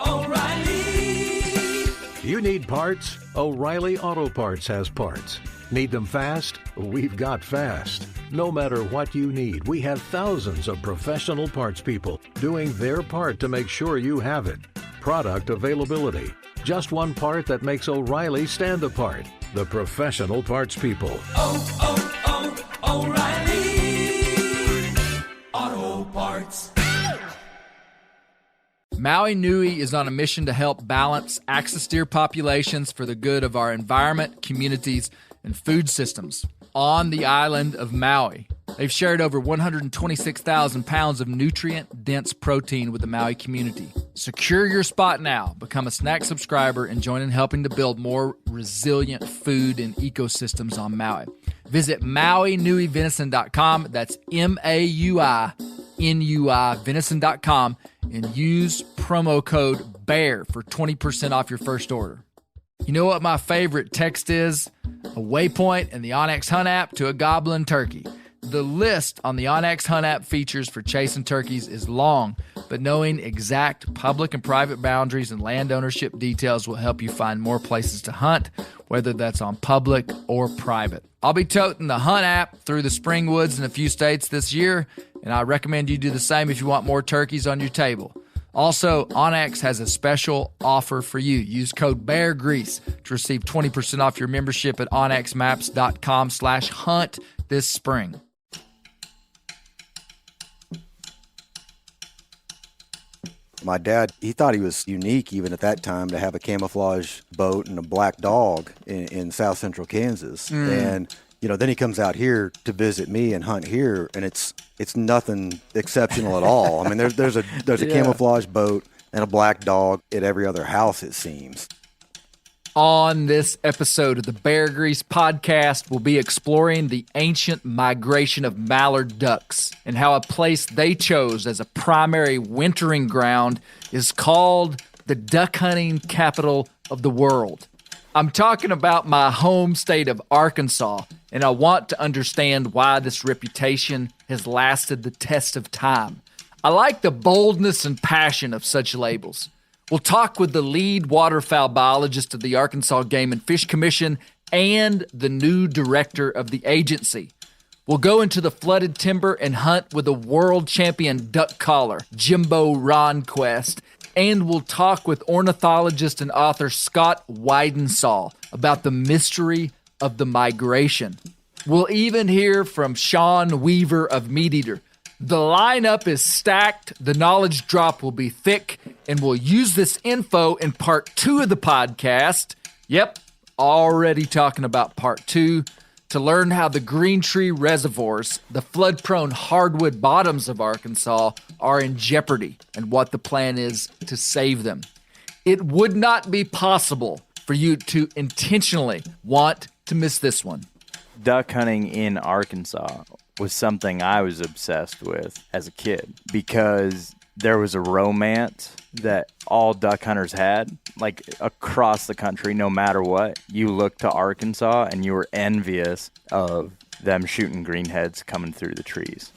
O'Reilly. You need parts? O'Reilly Auto Parts has parts. Need them fast? We've got fast. No matter what you need, we have thousands of professional parts people doing their part to make sure you have it. Product availability. Just one part that makes O'Reilly stand apart. The professional parts people. O'Reilly Auto Parts. Maui Nui is on a mission to help balance axis deer populations for the good of our environment, communities, and food systems. On the island of Maui, they've shared over 126,000 pounds of nutrient-dense protein with the Maui community. Secure your spot now. Become a snack subscriber and join in helping to build more resilient food and ecosystems on Maui. Visit MauiNuiVenison.com. That's MAUINUI venison.com and use promo code BEAR for 20% off your first order. You know what my favorite text is? A waypoint in the onX Hunt app to a goblin turkey. The list on the onX Hunt app features for chasing turkeys is long, but knowing exact public and private boundaries and land ownership details will help you find more places to hunt, whether that's on public or private. I'll be toting the Hunt app through the spring woods in a few states this year, and I recommend you do the same if you want more turkeys on your table. Also, onX has a special offer for you. Use code BEARGREASE to receive 20% off your membership at onxmaps.com/hunt this spring. My dad, he thought he was unique even at that time to have a camouflage boat and a black dog in South Central Kansas. And, you know, then he comes out here to visit me and hunt here, and it's nothing exceptional at all. I mean, there's a camouflage boat and a black dog at every other house, it seems. On this episode of the Bear Grease podcast, we'll be exploring the ancient migration of mallard ducks and how a place they chose as a primary wintering ground is called the duck hunting capital of the world. I'm talking about my home state of Arkansas, and I want to understand why this reputation has lasted the test of time. I like the boldness and passion of such labels. We'll talk with the lead waterfowl biologist of the Arkansas Game and Fish Commission and the new director of the agency. We'll go into the flooded timber and hunt with a world champion duck caller, Jimbo Ronquest. And we'll talk with ornithologist and author Scott Wiednesal about the mystery of the migration. We'll even hear from Sean Weaver of MeatEater. The lineup is stacked, the knowledge drop will be thick, and we'll use this info in part 2 of the podcast. Yep, already talking about part 2, to learn how the Green Tree Reservoirs, the flood-prone hardwood bottoms of Arkansas, are in jeopardy and what the plan is to save them. It would not be possible for you to intentionally want to miss this one. Duck hunting in Arkansas was something I was obsessed with as a kid because there was a romance that all duck hunters had, like across the country, no matter what. You looked to Arkansas and you were envious of them shooting greenheads coming through the trees.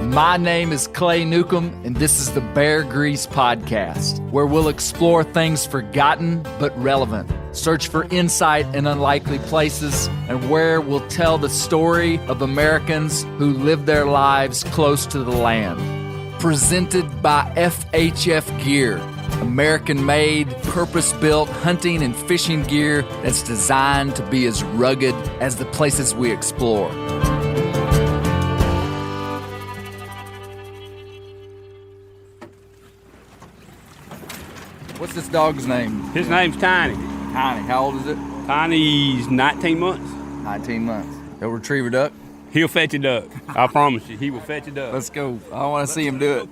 My name is Clay Newcomb, and this is the Bear Grease Podcast, where we'll explore things forgotten but relevant, search for insight in unlikely places, and where we'll tell the story of Americans who live their lives close to the land. Presented by FHF Gear, American-made, purpose-built hunting and fishing gear that's designed to be as rugged as the places we explore. What's this dog's name? His name's Tiny. Tiny. How old is it? Tiny's 19 months. 19 months. He'll retrieve a duck? He'll fetch a duck. I promise you, he will fetch a duck. Let's go. I want to see him do it.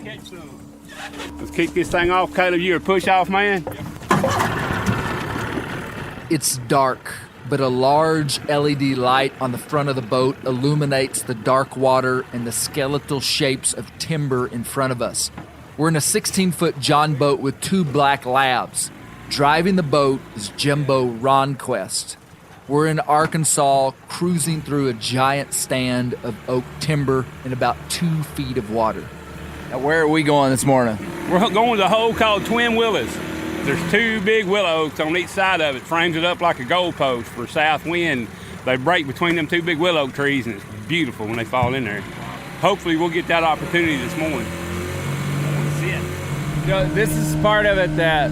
Let's kick this thing off. Caleb, you're a push-off man. It's dark, but a large LED light on the front of the boat illuminates the dark water and the skeletal shapes of timber in front of us. We're in a 16-foot John boat with 2 black labs. Driving the boat is Jimbo Ronquest. We're in Arkansas, cruising through a giant stand of oak timber in about 2 feet of water. Now, where are we going this morning? We're going to a hole called Twin Willows. There's 2 big willow oaks on each side of it. Frames it up like a goalpost for south wind. They break between them 2 big willow oak trees, and it's beautiful when they fall in there. Hopefully we'll get that opportunity this morning. This is part of it that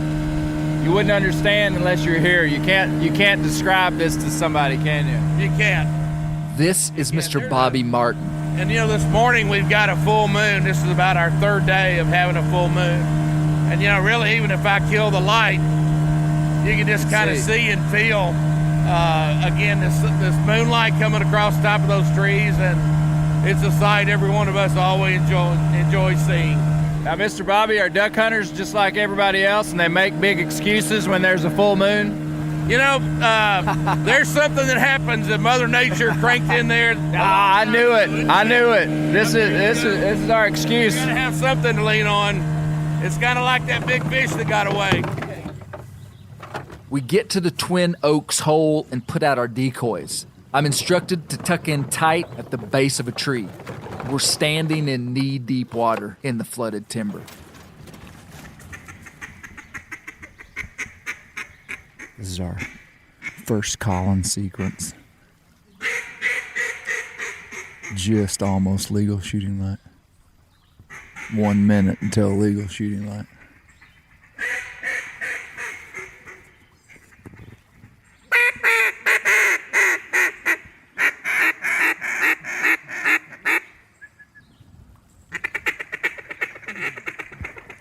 you wouldn't understand unless you're here. You can't describe this to somebody, can you? You can't. This is Mr. Bobby Martin. And this morning we've got a full moon. This is about our 3rd day of having a full moon. And really, even if I kill the light, you can just kind of see and feel, again, this moonlight coming across the top of those trees, and it's a sight every one of us always enjoys seeing. Now, Mr. Bobby, are duck hunters just like everybody else, and they make big excuses when there's a full moon? There's something that happens that Mother Nature cranked in there. I knew it. This is our excuse. You gotta have something to lean on. It's kind of like that big fish that got away. We get to the Twin Oaks hole and put out our decoys. I'm instructed to tuck in tight at the base of a tree. We're standing in knee-deep water in the flooded timber. This is our first calling sequence. Just almost legal shooting light. 1 minute until legal shooting light.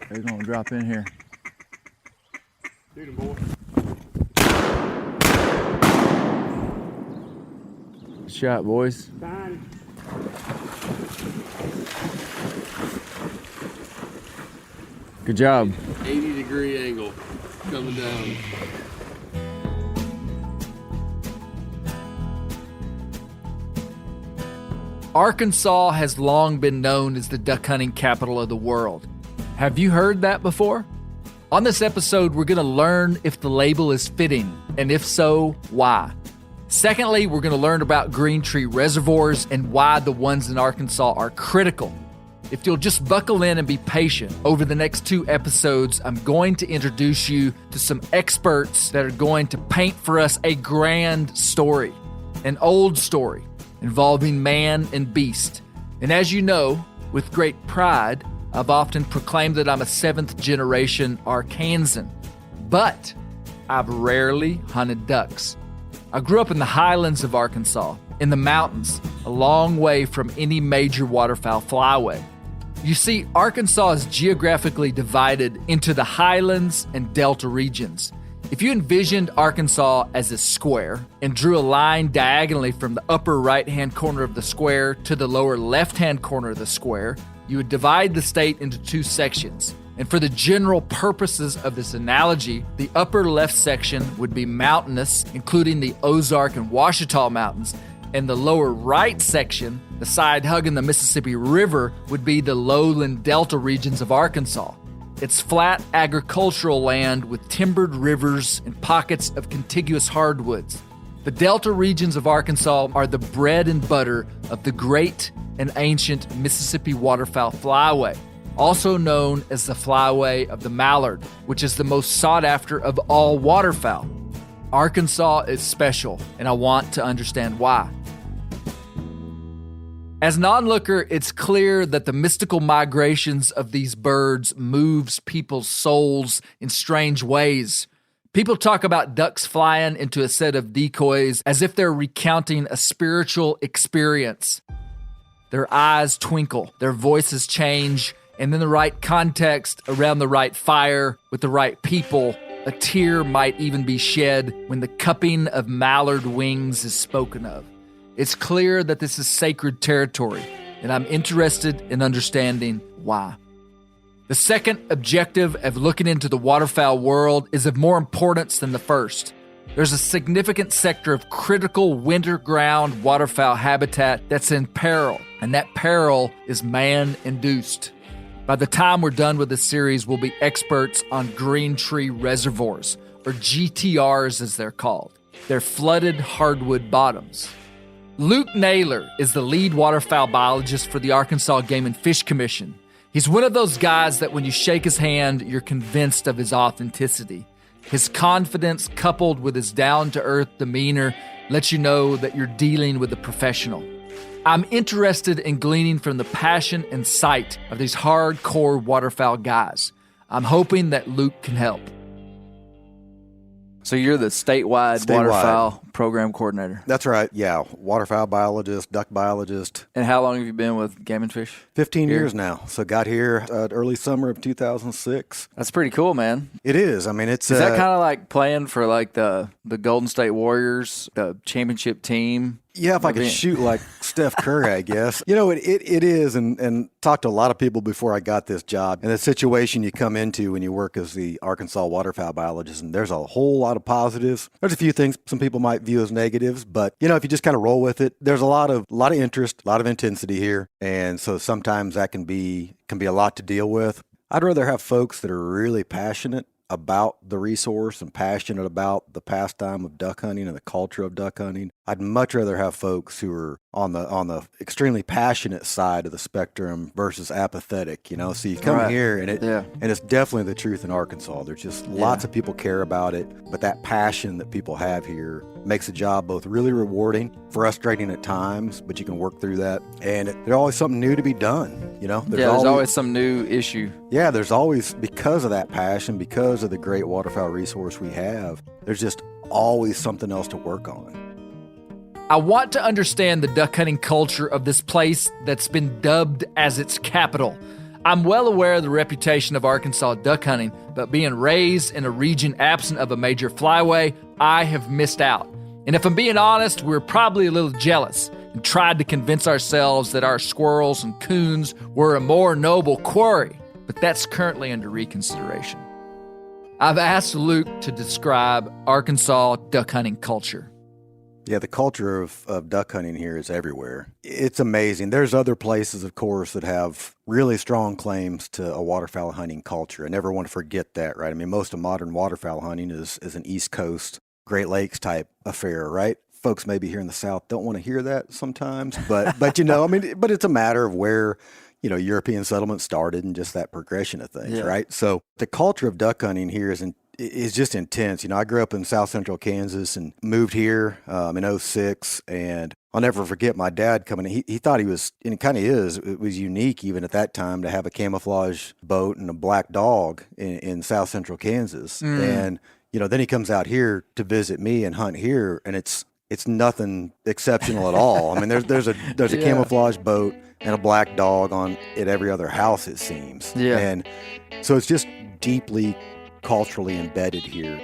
They're gonna drop in here. Shoot 'em, boy. Good shot, boys. Fine. Good job. 80-degree angle coming down. Arkansas has long been known as the duck hunting capital of the world. Have you heard that before? On this episode, we're going to learn if the label is fitting, and if so, why. Secondly, we're going to learn about Green Tree Reservoirs and why the ones in Arkansas are critical. If you'll just buckle in and be patient, over the next 2 episodes, I'm going to introduce you to some experts that are going to paint for us a grand story, an old story involving man and beast. And as you know, with great pride, I've often proclaimed that I'm a 7th-generation Arkansan, but I've rarely hunted ducks. I grew up in the highlands of Arkansas, in the mountains, a long way from any major waterfowl flyway. You see, Arkansas is geographically divided into the highlands and delta regions. If you envisioned Arkansas as a square and drew a line diagonally from the upper right-hand corner of the square to the lower left-hand corner of the square, you would divide the state into 2 sections. And for the general purposes of this analogy, the upper left section would be mountainous, including the Ozark and Ouachita Mountains, and the lower right section, the side hugging the Mississippi River, would be the lowland delta regions of Arkansas. It's flat agricultural land with timbered rivers and pockets of contiguous hardwoods. The delta regions of Arkansas are the bread and butter of the great and ancient Mississippi waterfowl flyway, also known as the flyway of the mallard, which is the most sought after of all waterfowl. Arkansas is special, and I want to understand why. As an onlooker, it's clear that the mystical migrations of these birds moves people's souls in strange ways. People talk about ducks flying into a set of decoys as if they're recounting a spiritual experience. Their eyes twinkle, their voices change, and in the right context, around the right fire, with the right people, a tear might even be shed when the cupping of mallard wings is spoken of. It's clear that this is sacred territory, and I'm interested in understanding why. The second objective of looking into the waterfowl world is of more importance than the first. There's a significant sector of critical winter-ground waterfowl habitat that's in peril, and that peril is man-induced. By the time we're done with this series, we'll be experts on Green Tree Reservoirs, or GTRs as they're called. their flooded hardwood bottoms. Luke Naylor is the lead waterfowl biologist for the Arkansas Game and Fish Commission. He's one of those guys that when you shake his hand, you're convinced of his authenticity. His confidence, coupled with his down-to-earth demeanor, lets you know that you're dealing with a professional. I'm interested in gleaning from the passion and sight of these hardcore waterfowl guys. I'm hoping that Luke can help. So you're the statewide waterfowl program coordinator. That's right. Yeah. Waterfowl biologist, duck biologist. And how long have you been with Game and Fish? 15 years now. So got here early summer of 2006. That's pretty cool, man. It is. I mean, it's... Is that kind of like playing for like the Golden State Warriors, the championship team? Yeah, if I could shoot like Steph Curry, I guess. You know, it is, and talked to a lot of people before I got this job. And the situation you come into when you work as the Arkansas waterfowl biologist, and there's a whole lot of positives. There's a few things some people might view as negatives, but, you know, if you just kind of roll with it, there's a lot of interest, a lot of intensity here. And so sometimes that can be a lot to deal with. I'd rather have folks that are really passionate about the resource and passionate about the pastime of duck hunting and the culture of duck hunting. I'd much rather have folks who are on the extremely passionate side of the spectrum versus apathetic, you know. So you come here and it's definitely the truth in Arkansas. There's just lots of people care about it, but that passion that people have here makes the job both really rewarding, frustrating at times, but you can work through that. And there's always something new to be done, you know. There's always some new issue. Yeah, there's always, because of that passion, because of the great waterfowl resource we have, there's just always something else to work on. I want to understand the duck hunting culture of this place that's been dubbed as its capital. I'm well aware of the reputation of Arkansas duck hunting, but being raised in a region absent of a major flyway, I have missed out. And if I'm being honest, we're probably a little jealous and tried to convince ourselves that our squirrels and coons were a more noble quarry, but that's currently under reconsideration. I've asked Luke to describe Arkansas duck hunting culture. Yeah, the culture of duck hunting here is everywhere. It's amazing. There's other places, of course, that have really strong claims to a waterfowl hunting culture. I never want to forget that, right? I mean, most of modern waterfowl hunting is an East Coast, Great Lakes type affair, right? Folks maybe here in the South don't want to hear that sometimes, but you know, I mean, but it's a matter of where, you know, European settlement started and just that progression of things, right? So the culture of duck hunting here is just intense. You know, I grew up in South Central Kansas and moved here in 06, and I'll never forget my dad coming in. He thought he was, and it kind of is, it was unique even at that time to have a camouflage boat and a black dog in South Central Kansas. And, you know, then he comes out here to visit me and hunt here, and it's nothing exceptional at all. I mean, there's a camouflage boat and a black dog at every other house, it seems. Yeah. And so it's just deeply culturally embedded here.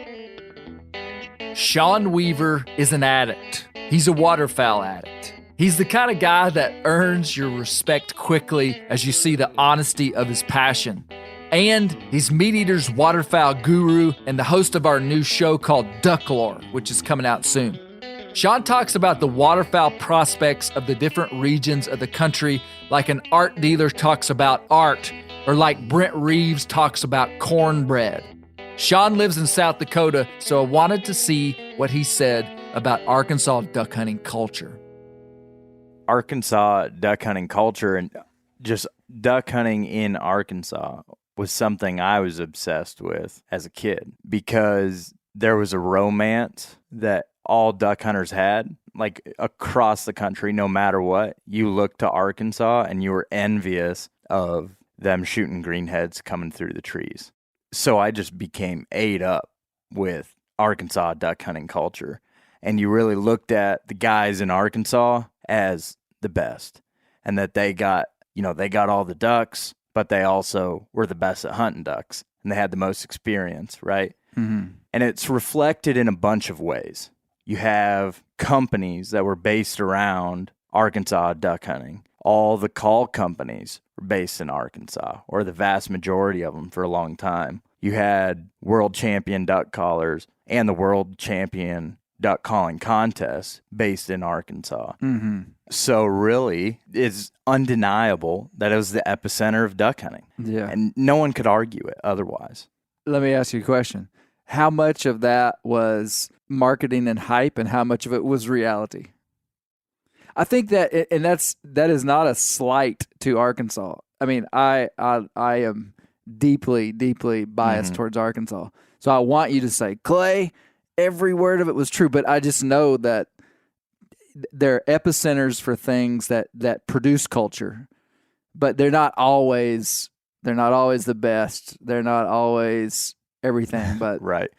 Sean Weaver is an addict. He's a waterfowl addict. He's the kind of guy that earns your respect quickly as you see the honesty of his passion. And he's MeatEater's waterfowl guru and the host of our new show called Duck Lore, which is coming out soon. Sean talks about the waterfowl prospects of the different regions of the country like an art dealer talks about art, or like Brent Reeves talks about cornbread. Sean lives in South Dakota, so I wanted to see what he said about Arkansas duck hunting culture. Arkansas duck hunting culture and just duck hunting in Arkansas was something I was obsessed with as a kid because there was a romance that all duck hunters had, like across the country, no matter what. You looked to Arkansas and you were envious of them shooting greenheads coming through the trees. So I just became ate up with Arkansas duck hunting culture. And you really looked at the guys in Arkansas as the best, and that they got all the ducks, but they also were the best at hunting ducks, and they had the most experience, right? Mm-hmm. And it's reflected in a bunch of ways. You have companies that were based around Arkansas duck hunting. All the call companies were based in Arkansas, or the vast majority of them for a long time. You had world champion duck callers and the world champion duck calling contests based in Arkansas. Mm-hmm. So really, it's undeniable that it was the epicenter of duck hunting. Yeah. And no one could argue it otherwise. Let me ask you a question. how much of that was marketing and hype and how much of it was reality? I think that, and that is not a slight to Arkansas. I mean, I am deeply, deeply biased towards Arkansas. So I want you to say, Clay, every word of it was true, but I just know that they're epicenters for things that produce culture, but they're not always the best. They're not always everything, but right.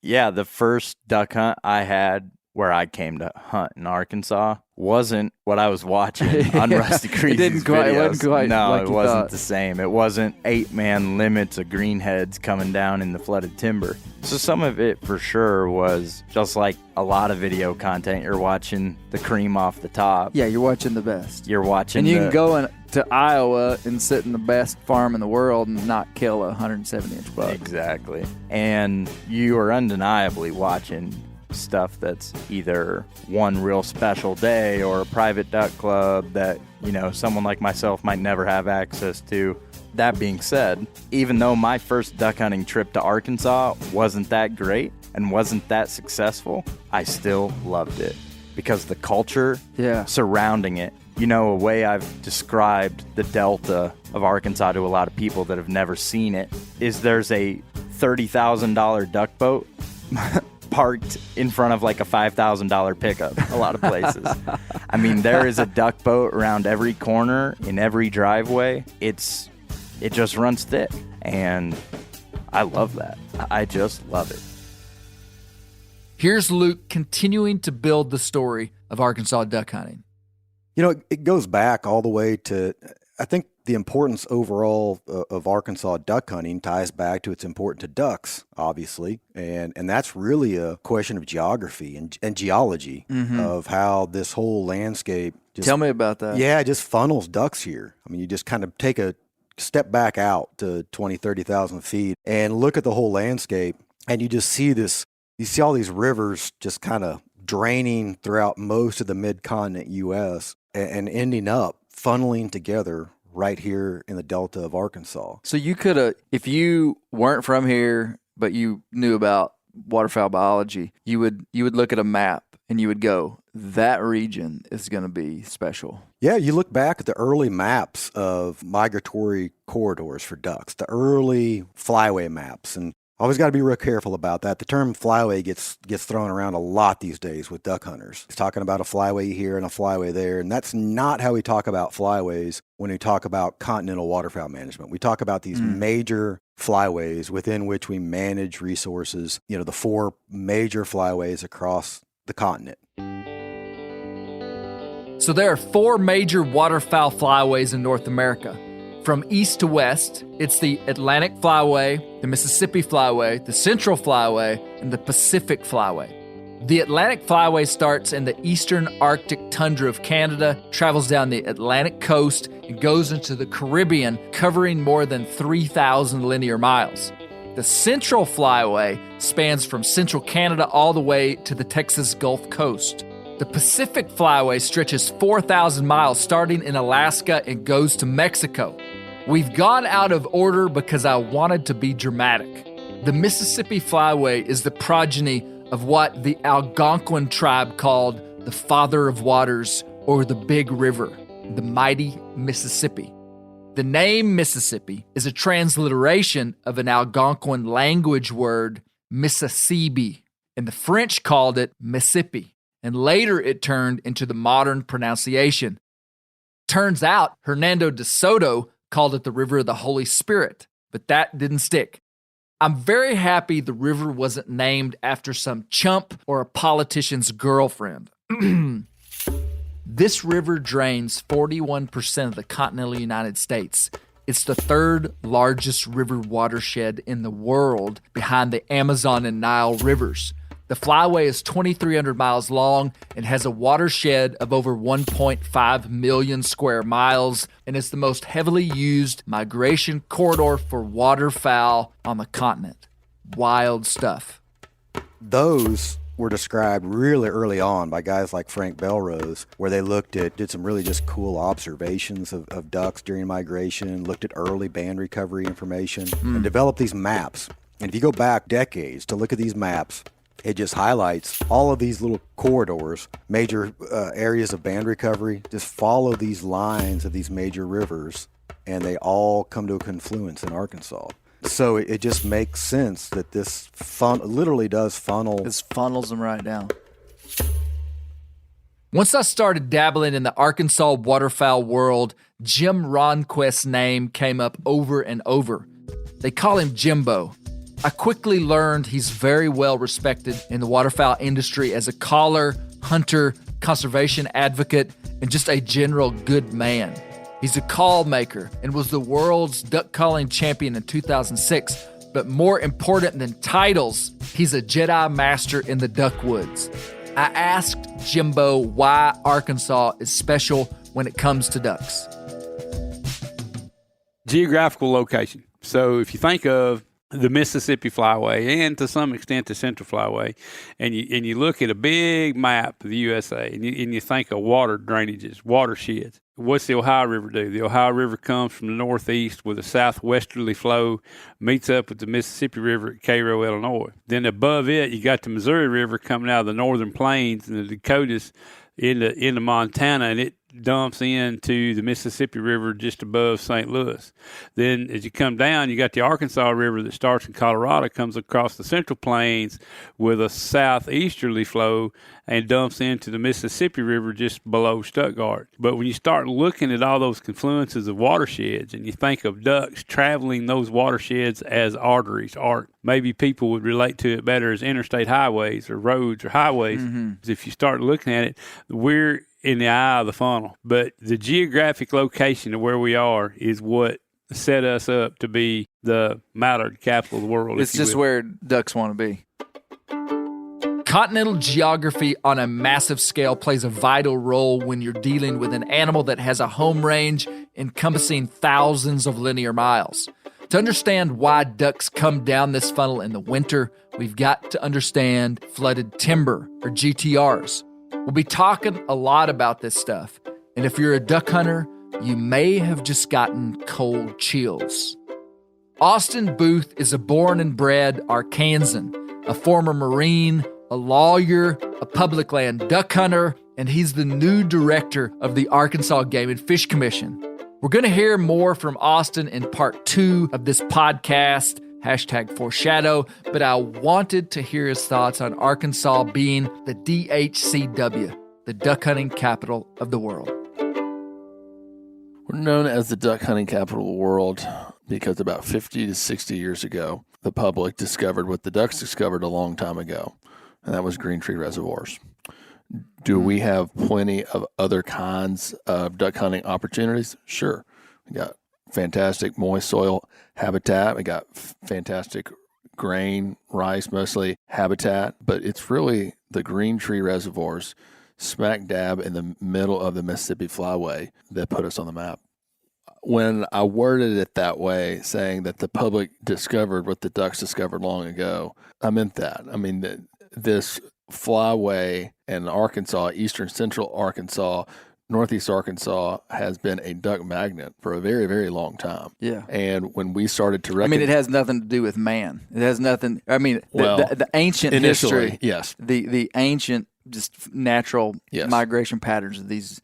Yeah, the first duck hunt I had where I came to hunt in Arkansas wasn't what I was watching on Rusty Creasy's videos. It wasn't quite no, like it you wasn't thought. the same. It wasn't 8-man limits of greenheads coming down in the flooded timber. So some of it for sure was just like a lot of video content. You're watching the cream off the top. Yeah, you're watching the best. You're watching and you can go to Iowa and sit in the best farm in the world and not kill a 170-inch buck. Exactly. And you are undeniably watching stuff that's either one real special day or a private duck club that, you know, someone like myself might never have access to. That being said, even though my first duck hunting trip to Arkansas wasn't that great and wasn't that successful, I still loved it because the culture surrounding it. You know, a way I've described the delta of Arkansas to a lot of people that have never seen it is there's a $30,000 duck boat parked in front of like a $5,000 pickup a lot of places. I mean, there is a duck boat around every corner, in every driveway. It just runs thick, and I love that. I just love it. Here's Luke continuing to build the story of Arkansas duck hunting. You know, it goes back all the way to, I think the importance overall of Arkansas duck hunting ties back to it's important to ducks, obviously. And that's really a question of geography and geology of how this whole landscape. Tell me about that. Yeah, it just funnels ducks here. I mean, you just kind of take a step back out to 20, 30,000 feet and look at the whole landscape, and you just see this, you see all these rivers just kind of draining throughout most of the mid-continent U.S. and ending up funneling together right here in the delta of Arkansas. So you could have, if you weren't from here, but you knew about waterfowl biology, you would look at a map and you would go, that region is going to be special. Yeah, you look back at the early maps of migratory corridors for ducks, the early flyway maps, and always got to be real careful about that. The term flyway gets thrown around a lot these days with duck hunters. It's talking about a flyway here and a flyway there, and that's not how we talk about flyways when we talk about continental waterfowl management. We talk about these major flyways within which we manage resources, you know, the 4 major flyways across the continent. So there are 4 major waterfowl flyways in North America. From east to west, it's the Atlantic Flyway, the Mississippi Flyway, the Central Flyway, and the Pacific Flyway. The Atlantic Flyway starts in the eastern Arctic tundra of Canada, travels down the Atlantic coast, and goes into the Caribbean, covering more than 3,000 linear miles. The Central Flyway spans from central Canada all the way to the Texas Gulf Coast. The Pacific Flyway stretches 4,000 miles starting in Alaska and goes to Mexico. We've gone out of order because I wanted to be dramatic. The Mississippi Flyway is the progeny of what the Algonquin tribe called the Father of Waters, or the Big River, the mighty Mississippi. The name Mississippi is a transliteration of an Algonquin language word, Mississippi, and the French called it Mississippi, and later it turned into the modern pronunciation. Turns out Hernando de Soto called it the River of the Holy Spirit, but that didn't stick. I'm very happy the river wasn't named after some chump or a politician's girlfriend. This river drains 41% of the continental United States. It's the 3rd largest river watershed in the world behind the Amazon and Nile rivers. The flyway is 2,300 miles long and has a watershed of over 1.5 million square miles, and is the most heavily used migration corridor for waterfowl on the continent. Wild stuff. Those were described really early on by guys like Frank Belrose, where they did some really just cool observations of ducks during migration, looked at early band recovery information, and developed these maps. And if you go back decades to look at these maps, it just highlights all of these little corridors, major areas of band recovery. Just follow these lines of these major rivers, and they all come to a confluence in Arkansas. So it just makes sense that this literally does funnel. It funnels them right down. Once I started dabbling in the Arkansas waterfowl world, Jim Ronquest's name came up over and over. They call him Jimbo. I quickly learned he's very well respected in the waterfowl industry as a caller, hunter, conservation advocate, and just a general good man. He's a call maker and was the world's duck calling champion in 2006. But more important than titles, he's a Jedi master in the duck woods. I asked Jimbo why Arkansas is special when it comes to ducks. Geographical location. So if you think of the Mississippi Flyway and to some extent the Central Flyway, and you look at a big map of the USA and you think of water drainages, watersheds, what's the Ohio River do? The Ohio River comes from the northeast with a southwesterly flow, meets up with the Mississippi River at Cairo, Illinois. Then above it, you got the Missouri River coming out of the northern plains and the Dakotas into Montana, and it dumps into the Mississippi River just above St. Louis. Then as you come down, you got the Arkansas River that starts in Colorado, comes across the Central Plains with a southeasterly flow and dumps into the Mississippi River just below Stuttgart. But when you start looking at all those confluences of watersheds and you think of ducks traveling those watersheds as arteries, or maybe people would relate to it better as interstate highways or roads or highways. Mm-hmm. If you start looking at it, we're in the eye of the funnel. But the geographic location of where we are is what set us up to be the mallard capital of the world. It's just where ducks want to be. Continental geography on a massive scale plays a vital role when you're dealing with an animal that has a home range encompassing thousands of linear miles. To understand why ducks come down this funnel in the winter, we've got to understand flooded timber, or GTRs. We'll be talking a lot about this stuff, and if you're a duck hunter, you may have just gotten cold chills. Austin Booth is a born and bred Arkansan, a former Marine, a lawyer, a public land duck hunter, and he's the new director of the Arkansas Game and Fish Commission. We're going to hear more from Austin in part 2 of this podcast, #foreshadow, but I wanted to hear his thoughts on Arkansas being the DHCW, the duck hunting capital of the world. We're known as the duck hunting capital of the world because about 50 to 60 years ago, the public discovered what the ducks discovered a long time ago, and that was Green Tree Reservoirs. Do we have plenty of other kinds of duck hunting opportunities? Sure. We got fantastic moist soil habitat. We got fantastic grain, rice mostly habitat, but it's really the Green Tree Reservoirs smack dab in the middle of the Mississippi Flyway that put us on the map. When I worded it that way, saying that the public discovered what the ducks discovered long ago, I meant that. I mean, this flyway in Arkansas, eastern central Arkansas, northeast Arkansas has been a duck magnet for a very, very long time. Yeah. And when we started to it has nothing to do with man. It has nothing. I mean, the ancient history. Yes. The ancient just natural migration patterns of these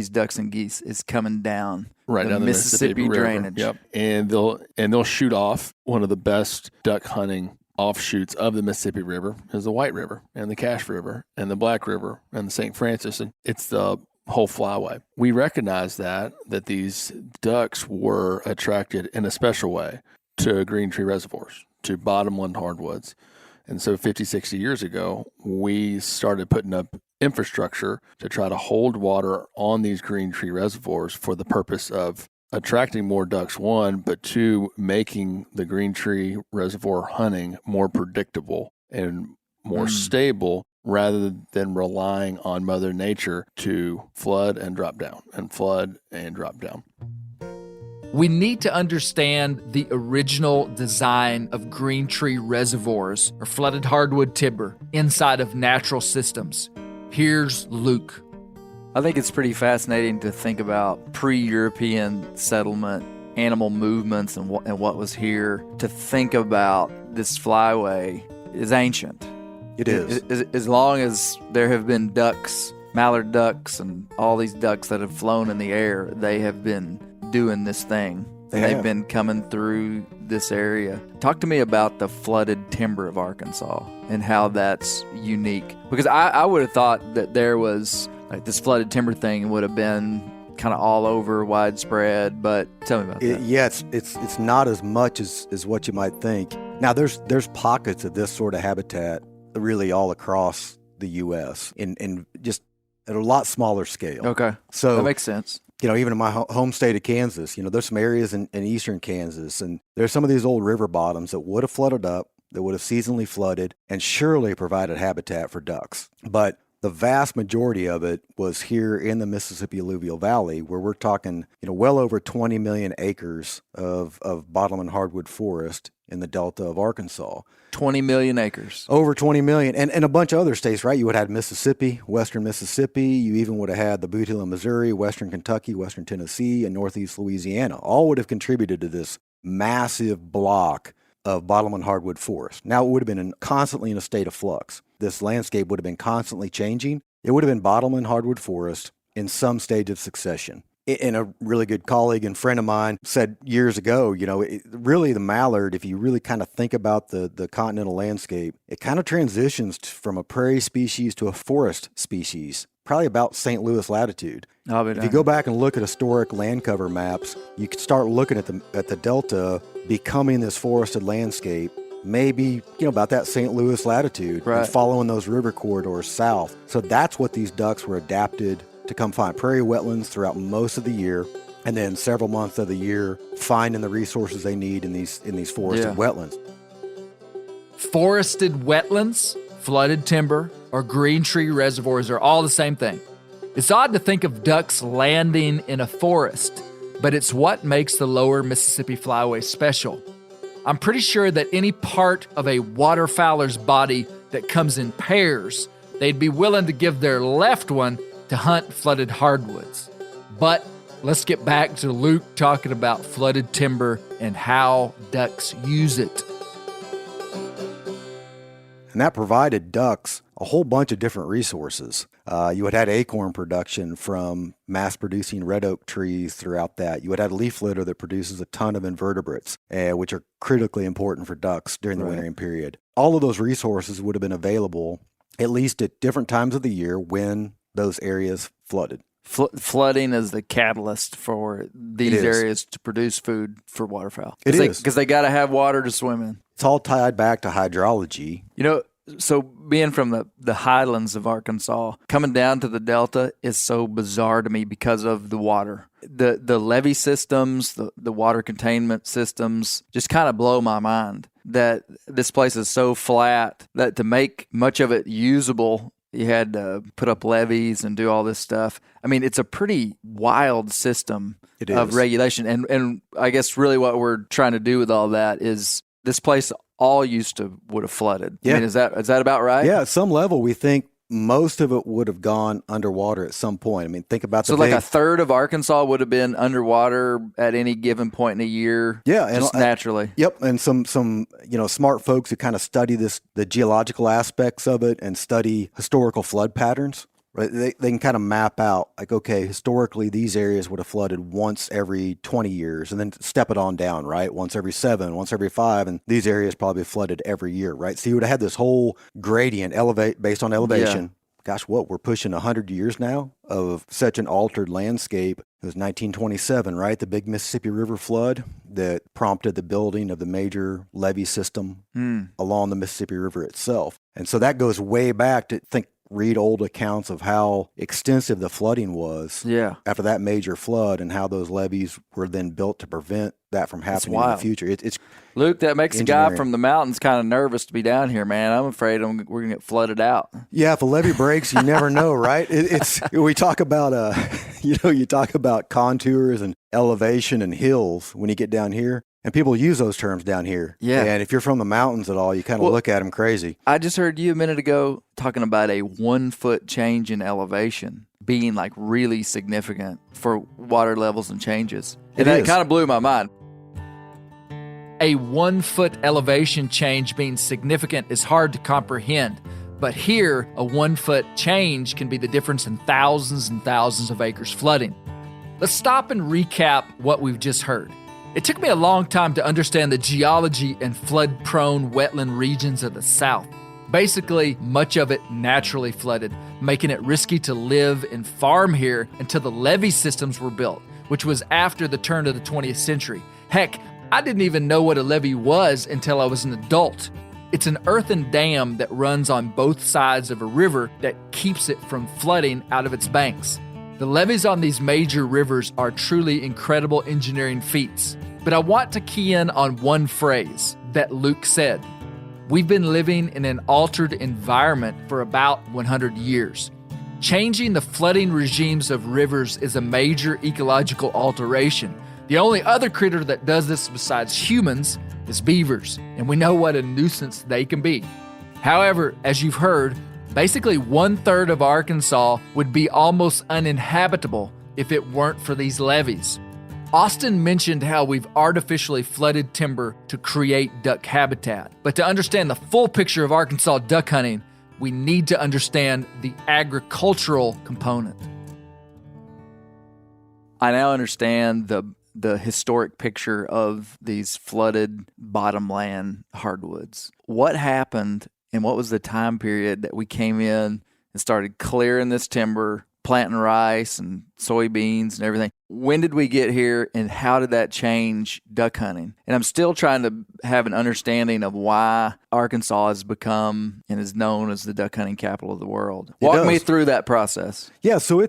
ducks and geese is coming down right down the Mississippi drainage. Yep. And they'll shoot off. One of the best duck hunting offshoots of the Mississippi River is the White River and the Cache River and the Black River and the St. Francis, and it's the whole flyway. We recognize that these ducks were attracted in a special way to Green Tree Reservoirs, to bottomland hardwoods. And so 50, 60 years ago, we started putting up infrastructure to try to hold water on these Green Tree Reservoirs for the purpose of attracting more ducks, one, but two, making the Green Tree Reservoir hunting more predictable and more stable rather than relying on Mother Nature to flood and drop down and flood and drop down. We need to understand the original design of Green Tree Reservoirs, or flooded hardwood timber, inside of natural systems. Here's Luke. I think it's pretty fascinating to think about pre-European settlement, animal movements, and what was here. To think about this flyway is ancient. It is. As long as there have been ducks, mallard ducks, and all these ducks that have flown in the air, they have been doing this thing. They've been coming through this area. Talk to me about the flooded timber of Arkansas and how that's unique. Because I would have thought that there was, like, this flooded timber thing would have been kind of all over, widespread, but tell me about that. Yeah, it's not as much as what you might think. Now, there's pockets of this sort of habitat really all across the U.S. in just at a lot smaller scale. Okay, so that makes sense. Even in my home state of Kansas, there's some areas in eastern Kansas, and there's some of these old river bottoms that would have flooded up, that would have seasonally flooded, and surely provided habitat for ducks. But the vast majority of it was here in the Mississippi Alluvial Valley, where we're talking, well over 20 million acres of bottom and hardwood forest in the Delta of Arkansas. 20 million acres. Over 20 million. And a bunch of other states, right? You would have had Mississippi, western Mississippi. You even would have had the Boot Heel in Missouri, western Kentucky, western Tennessee, and northeast Louisiana. All would have contributed to this massive block of bottom and hardwood forest. Now, it would have been constantly in a state of flux. This landscape would have been constantly changing. It would have been bottom and hardwood forest in some stage of succession. And a really good colleague and friend of mine said years ago, really the mallard, if you really kind of think about the continental landscape, it kind of transitions from a prairie species to a forest species, probably about St. Louis latitude. If you go back and look at historic land cover maps, you could start looking at the Delta becoming this forested landscape, maybe, about that St. Louis latitude, right, and following those river corridors south. So that's what these ducks were adapted to come find: prairie wetlands throughout most of the year, and then several months of the year finding the resources they need in these forested wetlands. Forested wetlands, flooded timber, or green tree reservoirs are all the same thing. It's odd to think of ducks landing in a forest, but it's what makes the lower Mississippi flyway special. I'm pretty sure that any part of a waterfowler's body that comes in pairs, they'd be willing to give their left one to hunt flooded hardwoods. But let's get back to Luke talking about flooded timber and how ducks use it. And that provided ducks a whole bunch of different resources. You had acorn production from mass-producing red oak trees throughout that. You had leaf litter that produces a ton of invertebrates, which are critically important for ducks during the wintering period. All of those resources would have been available at least at different times of the year when those areas flooded. Flooding is the catalyst for these areas to produce food for waterfowl. Because they got to have water to swim in. It's all tied back to hydrology. So being from the highlands of Arkansas, coming down to the Delta is so bizarre to me because of the water. The levee systems, the water containment systems just kind of blow my mind that this place is so flat that to make much of it usable, you had to put up levees and do all this stuff. I mean, it's a pretty wild system of regulation. And I guess really what we're trying to do with all that is this place all would have flooded. Yeah. I mean, is that about right? Yeah, at some level, we think most of it would have gone underwater at some point. I mean, think about like a third of Arkansas would have been underwater at any given point in a year. Yeah, and just naturally. Yep, and some smart folks who kind of study the geological aspects of it and study historical flood patterns. Right, they can kind of map out, like, okay, historically these areas would have flooded once every 20 years, and then step it on down, right? Once every 7, once every 5, and these areas probably flooded every year, right? So you would have had this whole gradient based on elevation. Yeah. Gosh, we're pushing 100 years now of such an altered landscape. It was 1927, right? The big Mississippi River flood that prompted the building of the major levee system along the Mississippi River itself. And so that goes way back to read old accounts of how extensive the flooding was after that major flood and how those levees were then built to prevent that from happening in the future. It's Luke, that makes a guy from the mountains kind of nervous to be down here, man. I'm afraid we're going to get flooded out. Yeah, if a levee breaks, you never know, right? We talk about, you talk about contours and elevation and hills when you get down here. And people use those terms down here. Yeah. And if you're from the mountains at all, you kind of look at them crazy. I just heard you a minute ago talking about a 1 foot change in elevation being like really significant for water levels and changes. And that kind of blew my mind. A 1 foot elevation change being significant is hard to comprehend, but here, a 1 foot change can be the difference in thousands and thousands of acres flooding. Let's stop and recap what we've just heard. It took me a long time to understand the geology and flood-prone wetland regions of the South. Basically, much of it naturally flooded, making it risky to live and farm here until the levee systems were built, which was after the turn of the 20th century. Heck, I didn't even know what a levee was until I was an adult. It's an earthen dam that runs on both sides of a river that keeps it from flooding out of its banks. The levees on these major rivers are truly incredible engineering feats. But I want to key in on one phrase that Luke said. We've been living in an altered environment for about 100 years. Changing the flooding regimes of rivers is a major ecological alteration. The only other critter that does this besides humans is beavers, and we know what a nuisance they can be. However, as you've heard, basically 1/3 of Arkansas would be almost uninhabitable if it weren't for these levees. Austin mentioned how we've artificially flooded timber to create duck habitat. But to understand the full picture of Arkansas duck hunting, we need to understand the agricultural component. I now understand the historic picture of these flooded bottomland hardwoods. What happened and what was the time period that we came in and started clearing this timber, planting rice and soybeans and everything? When did we get here and how did that change duck hunting? And I'm still trying to have an understanding of why Arkansas has become and is known as the duck hunting capital of the world. Walk me through that process. Yeah, so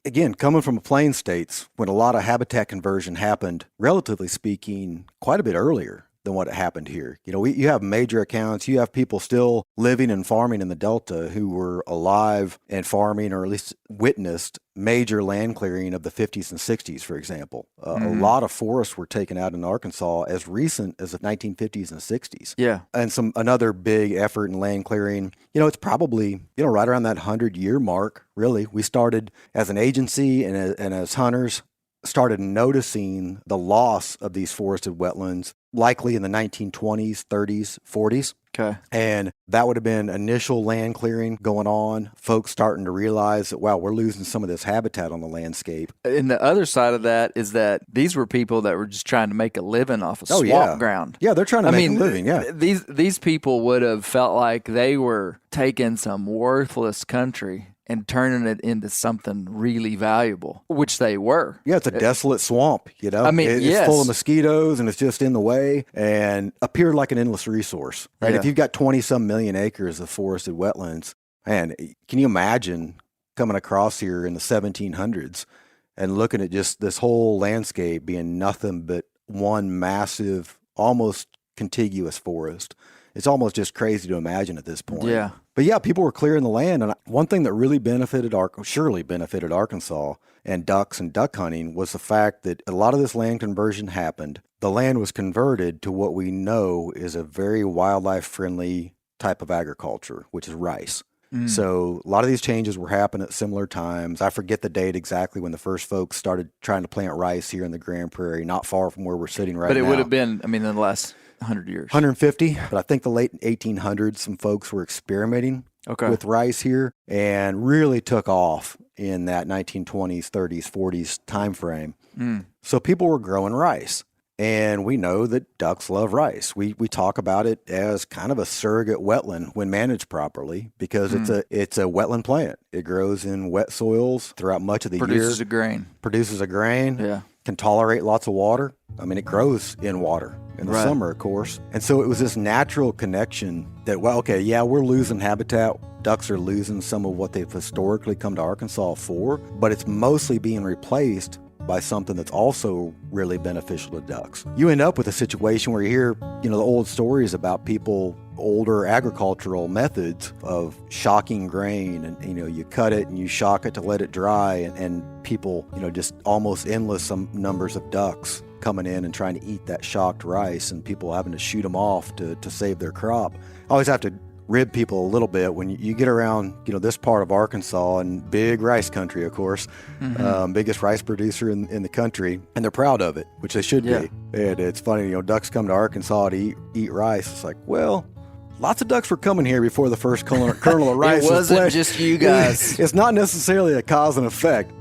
again, coming from the plain states, when a lot of habitat conversion happened, relatively speaking, quite a bit earlier than what happened here. You know, you have major accounts, you have people still living and farming in the Delta who were alive and farming, or at least witnessed major land clearing of the 50s and 60s, for example. A lot of forests were taken out in Arkansas as recent as the 1950s and 60s. Yeah. And another big effort in land clearing, you know, it's probably, you know, right around that 100-year mark, really. We started as an agency and as hunters, started noticing the loss of these forested wetlands, likely in the 1920s, 30s, 40s. Okay. And that would have been initial land clearing going on, folks starting to realize that, wow, we're losing some of this habitat on the landscape. And the other side of that is that these were people that were just trying to make a living off of swamp ground. Yeah, they're trying to make a living, yeah. These people would have felt like they were taking some worthless country and turning it into something really valuable, which they were. Yeah, it's a desolate swamp, you know? I mean, it's full of mosquitoes and it's just in the way and appeared like an endless resource, right? Yeah. If you've got 20-some million acres of forested wetlands, man, can you imagine coming across here in the 1700s and looking at just this whole landscape being nothing but one massive, almost contiguous forest? It's almost just crazy to imagine at this point. Yeah. But yeah, people were clearing the land. And one thing that really surely benefited Arkansas and ducks and duck hunting was the fact that a lot of this land conversion happened. The land was converted to what we know is a very wildlife-friendly type of agriculture, which is rice. So a lot of these changes were happening at similar times. I forget the date exactly when the first folks started trying to plant rice here in the Grand Prairie, not far from where we're sitting right now. But it would have been, in the last 100 years. 150, but I think the late 1800s, some folks were experimenting with rice here and really took off in that 1920s, 30s, 40s time frame. So people were growing rice. And we know that ducks love rice. We talk about it as kind of a surrogate wetland when managed properly because it's a wetland plant. It grows in wet soils throughout much of the year. Produces a grain. Yeah. Can tolerate lots of water. I mean, it grows in water in the summer, of course. And so it was this natural connection that, we're losing habitat. Ducks are losing some of what they've historically come to Arkansas for, but it's mostly being replaced by something that's also really beneficial to ducks. You end up with a situation where you hear, the old stories about people, older agricultural methods of shocking grain and, you cut it and you shock it to let it dry and people, just almost endless numbers of ducks coming in and trying to eat that shocked rice and people having to shoot them off to save their crop. I always have to rib people a little bit. When you get around, this part of Arkansas, and big rice country, of course, biggest rice producer in the country, and they're proud of it, which they should be. And it's funny, ducks come to Arkansas to eat rice. It's like, well, lots of ducks were coming here before the first kernel of rice. It wasn't just you guys. It's not necessarily a cause and effect.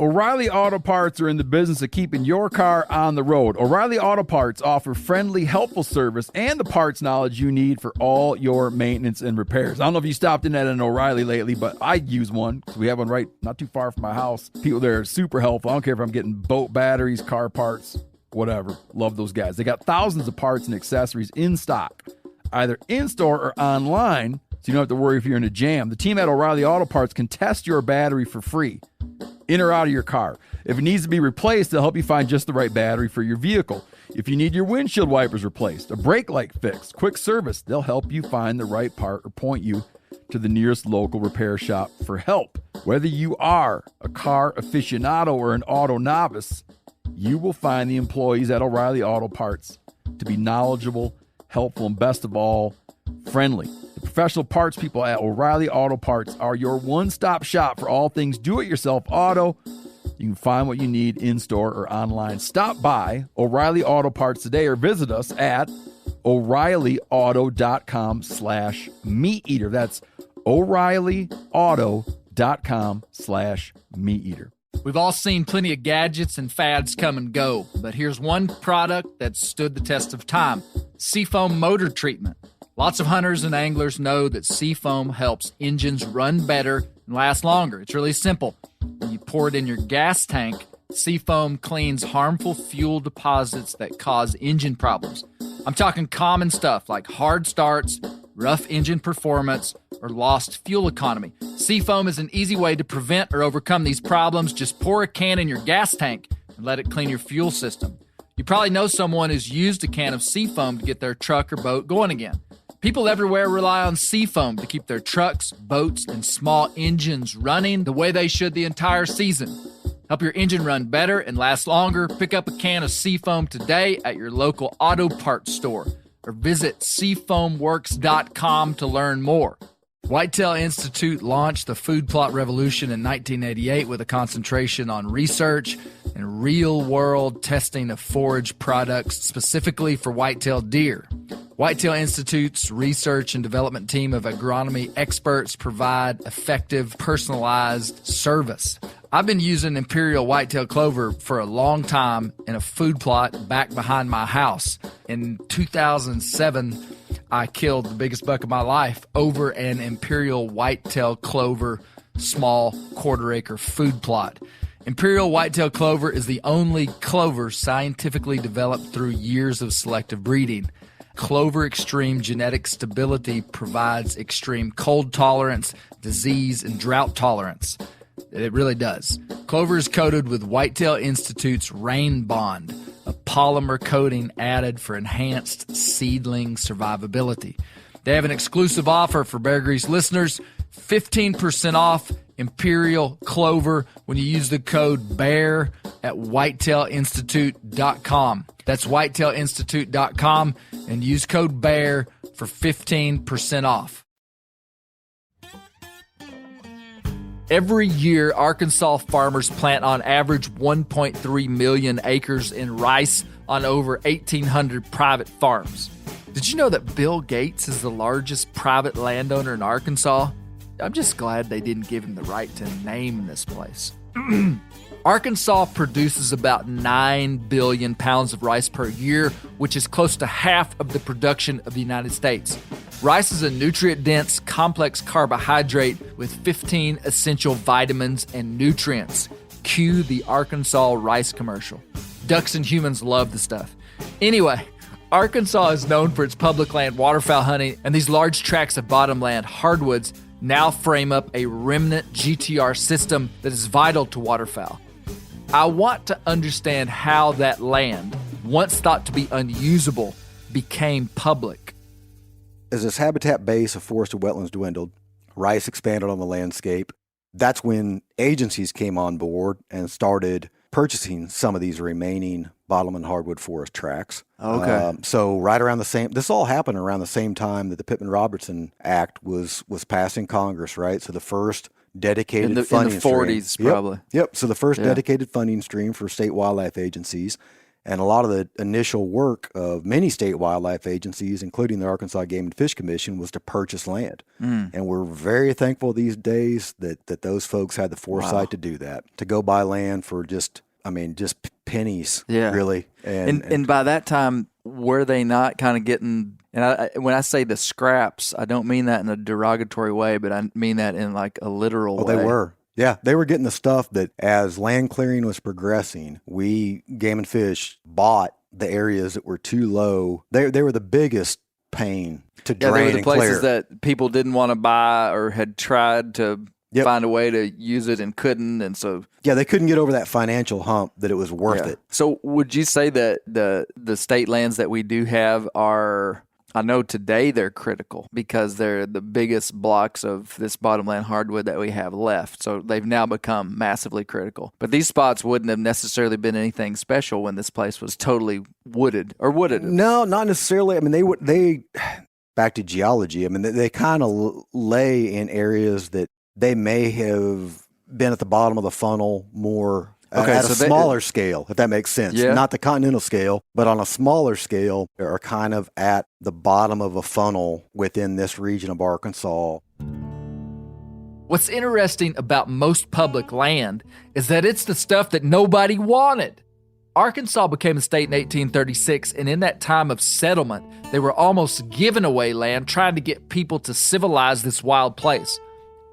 O'Reilly Auto Parts are in the business of keeping your car on the road. O'Reilly Auto Parts offer friendly, helpful service and the parts knowledge you need for all your maintenance and repairs. I don't know if you stopped in at an O'Reilly lately, but I use one because we have one right not too far from my house. People there are super helpful. I don't care if I'm getting boat batteries, car parts, whatever. Love those guys. They got thousands of parts and accessories in stock, either in-store or online, so you don't have to worry if you're in a jam. The team at O'Reilly Auto Parts can test your battery for free, in or out of your car. If it needs to be replaced, they'll help you find just the right battery for your vehicle. If you need your windshield wipers replaced, a brake light fixed, quick service, they'll help you find the right part or point you to the nearest local repair shop for help. Whether you are a car aficionado or an auto novice, you will find the employees at O'Reilly Auto Parts to be knowledgeable, helpful, and best of all, friendly. The professional parts people at O'Reilly Auto Parts are your one-stop shop for all things do-it-yourself auto. You can find what you need in-store or online. Stop by O'Reilly Auto Parts today or visit us at O'ReillyAuto.com/MeatEater. That's O'ReillyAuto.com/MeatEater. We've all seen plenty of gadgets and fads come and go, but here's one product that stood the test of time: Seafoam motor treatment. Lots of hunters and anglers know that Seafoam helps engines run better and last longer. It's really simple. When you pour it in your gas tank, Seafoam cleans harmful fuel deposits that cause engine problems. I'm talking common stuff like hard starts, rough engine performance, or lost fuel economy. Seafoam is an easy way to prevent or overcome these problems. Just pour a can in your gas tank and let it clean your fuel system. You probably know someone who's used a can of Seafoam to get their truck or boat going again. People everywhere rely on Seafoam to keep their trucks, boats, and small engines running the way they should the entire season. Help your engine run better and last longer. Pick up a can of Seafoam today at your local auto parts store or visit seafoamworks.com to learn more. Whitetail Institute launched the food plot revolution in 1988 with a concentration on research and real-world testing of forage products specifically for whitetail deer. Whitetail Institute's research and development team of agronomy experts provide effective, personalized service. I've been using Imperial whitetail clover for a long time in a food plot back behind my house. In 2007, I killed the biggest buck of my life over an Imperial whitetail clover small quarter-acre food plot. Imperial whitetail clover is the only clover scientifically developed through years of selective breeding. Clover extreme genetic stability provides extreme cold tolerance, disease, and drought tolerance. It really does. Clover is coated with Whitetail Institute's Rain Bond, a polymer coating added for enhanced seedling survivability. They have an exclusive offer for Bear Grease listeners, 15% off Imperial Clover when you use the code BEAR at whitetailinstitute.com. That's whitetailinstitute.com and use code BEAR for 15% off. Every year, Arkansas farmers plant on average 1.3 million acres in rice on over 1,800 private farms. Did you know that Bill Gates is the largest private landowner in Arkansas? I'm just glad they didn't give him the right to name this place. Arkansas produces about 9 billion pounds of rice per year, which is close to half of the production of the United States. Rice is a nutrient-dense, complex carbohydrate with 15 essential vitamins and nutrients. Cue the Arkansas rice commercial. Ducks and humans love the stuff. Anyway, Arkansas is known for its public land waterfowl hunting, and these large tracts of bottomland hardwoods now frame up a remnant GTR system that is vital to waterfowl. I want to understand how that land, once thought to be unusable, became public. As this habitat base of forested wetlands dwindled, rice expanded on the landscape. That's when agencies came on board and started purchasing some of these remaining bottomland hardwood forest tracts. Okay. So right around this all happened around the same time that the Pittman-Robertson Act was passed in Congress, right? So the first dedicated funding in the 40s stream. probably. Yep. So the first dedicated funding stream for state wildlife agencies. And a lot of the initial work of many state wildlife agencies, including the Arkansas Game and Fish Commission, was to purchase land. And we're very thankful these days that those folks had the foresight to do that, to go buy land for just pennies, really. And by that time, were they not kind of getting, and when I say the scraps, I don't mean that in a derogatory way, but I mean that in like a literal way. They were. Yeah, they were getting the stuff that as land clearing was progressing, we, Game and Fish, bought the areas that were too low. They were the biggest pain to drain and clear. They were the places that people didn't want to buy or had tried to find a way to use it and couldn't, and so they couldn't get over that financial hump that it was worth it. So would you say that the state lands that we do have are, I know today they're critical because they're the biggest blocks of this bottomland hardwood that we have left. So they've now become massively critical. But these spots wouldn't have necessarily been anything special when this place was totally wooded, or would it have? No, not necessarily. I mean, they back to geology. I mean, they kind of lay in areas that they may have been at the bottom of the funnel more at a smaller scale, if that makes sense. Yeah. Not the continental scale, but on a smaller scale, are kind of at the bottom of a funnel within this region of Arkansas. What's interesting about most public land is that it's the stuff that nobody wanted. Arkansas became a state in 1836, and in that time of settlement, they were almost giving away land, trying to get people to civilize this wild place.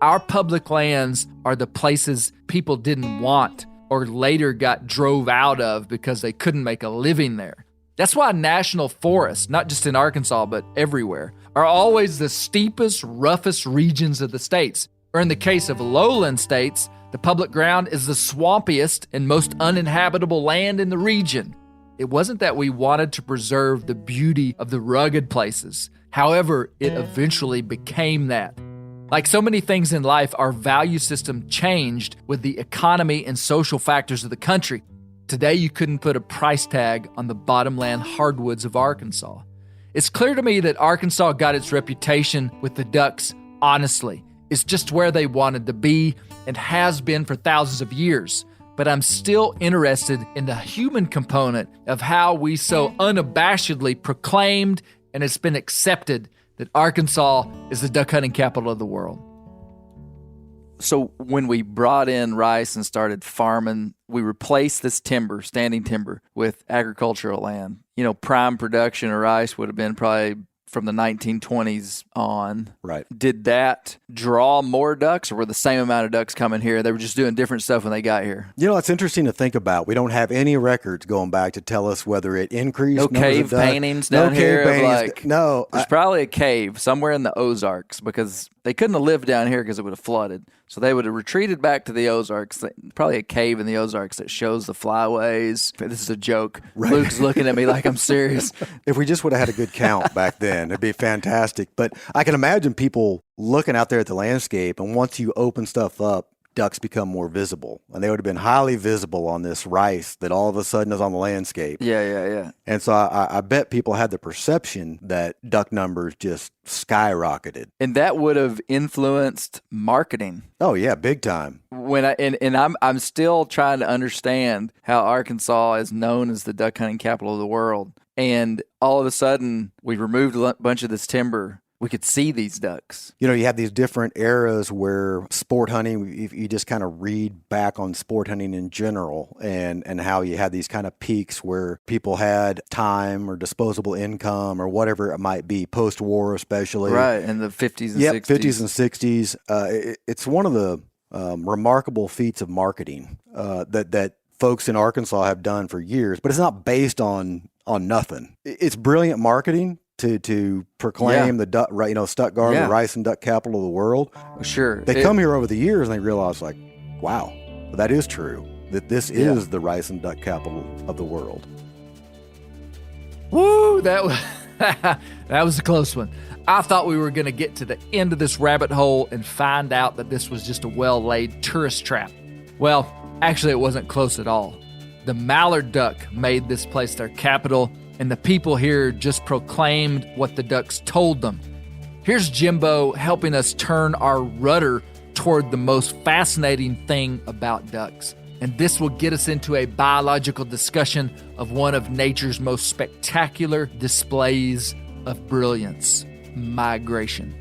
Our public lands are the places people didn't want or later got drove out of because they couldn't make a living there. That's why national forests, not just in Arkansas, but everywhere, are always the steepest, roughest regions of the states. Or in the case of lowland states, the public ground is the swampiest and most uninhabitable land in the region. It wasn't that we wanted to preserve the beauty of the rugged places. However, it eventually became that. Like so many things in life, our value system changed with the economy and social factors of the country. Today, you couldn't put a price tag on the bottomland hardwoods of Arkansas. It's clear to me that Arkansas got its reputation with the ducks, honestly. It's just where they wanted to be and has been for thousands of years. But I'm still interested in the human component of how we so unabashedly proclaimed, and it's been accepted, that Arkansas is the duck hunting capital of the world. So when we brought in rice and started farming, we replaced this timber, standing timber, with agricultural land. You know, prime production of rice would have been probably from the 1920s on. Right. Did that draw more ducks, or were the same amount of ducks coming here? They were just doing different stuff when they got here. You know, it's interesting to think about. We don't have any records going back to tell us whether it increased. No cave paintings down here. There's probably a cave somewhere in the Ozarks, because they couldn't have lived down here because it would have flooded. So they would have retreated back to the Ozarks. Probably a cave in the Ozarks that shows the flyways. This is a joke. Right. Luke's looking at me like I'm serious. If we just would have had a good count back then, it'd be fantastic. But I can imagine people looking out there at the landscape, and once you open stuff up, ducks become more visible. And they would have been highly visible on this rice that all of a sudden is on the landscape. Yeah. And so I bet people had the perception that duck numbers just skyrocketed. And that would have influenced marketing. Oh yeah, big time. I'm still trying to understand how Arkansas is known as the duck hunting capital of the world. And all of a sudden, we removed a bunch of this timber. We could see these ducks. You know, you have these different eras where sport hunting, if you just kind of read back on sport hunting in general, and how you had these kind of peaks where people had time or disposable income or whatever it might be, post-war especially. Right, in the 50s and 60s. 50s and 60s. It's one of the remarkable feats of marketing that folks in Arkansas have done for years, but it's not based on nothing. It's brilliant marketing to proclaim the duck, Stuttgart, the rice and duck capital of the world. Sure. They come here over the years and they realize, like, wow, that is true, that this is the rice and duck capital of the world. Woo, that was a close one. I thought we were going to get to the end of this rabbit hole and find out that this was just a well-laid tourist trap. Well, actually, it wasn't close at all. The mallard duck made this place their capital, and the people here just proclaimed what the ducks told them. Here's Jimbo helping us turn our rudder toward the most fascinating thing about ducks. And this will get us into a biological discussion of one of nature's most spectacular displays of brilliance, migration.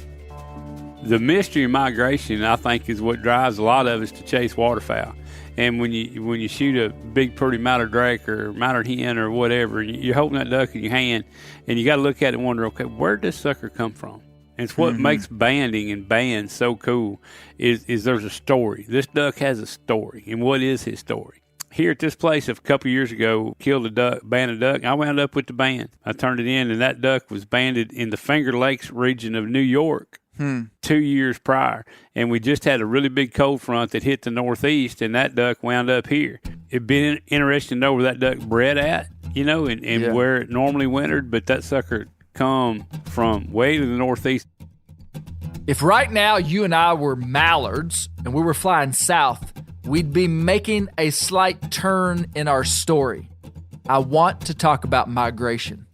The mystery of migration, I think, is what drives a lot of us to chase waterfowl. And when you shoot a big, pretty mallard drake or mallard hen or whatever, you're holding that duck in your hand, and you got to look at it and wonder, okay, where did this sucker come from? And it's what makes banding and bands so cool is there's a story. This duck has a story. And what is his story? Here at this place a couple years ago, killed a duck, banded a duck. I wound up with the band. I turned it in, and that duck was banded in the Finger Lakes region of New York 2 years prior. And we just had a really big cold front that hit the northeast, and that duck wound up here. It'd been interesting to know where that duck bred at, and where it normally wintered, but that sucker come from way to the northeast. If right now you and I were mallards and we were flying south, we'd be making a slight turn in our story. I want to talk about migration.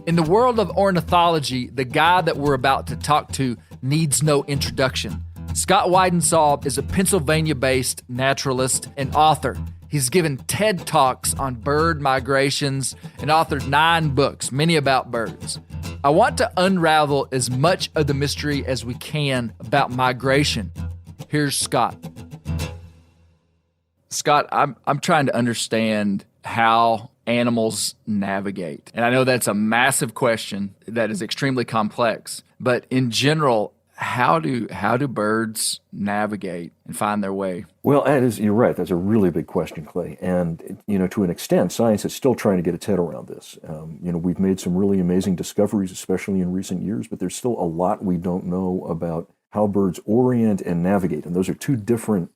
In the world of ornithology, the guy that we're about to talk to needs no introduction. Scott Wiednesal is a Pennsylvania-based naturalist and author. He's given TED Talks on bird migrations and authored 9 books, many about birds. I want to unravel as much of the mystery as we can about migration. Here's Scott. Scott, I'm trying to understand how animals navigate. And I know that's a massive question that is extremely complex. But in general, how do birds navigate and find their way? Well, you're right. That's a really big question, Clay. And, to an extent, science is still trying to get its head around this. We've made some really amazing discoveries, especially in recent years, but there's still a lot we don't know about how birds orient and navigate. And those are two different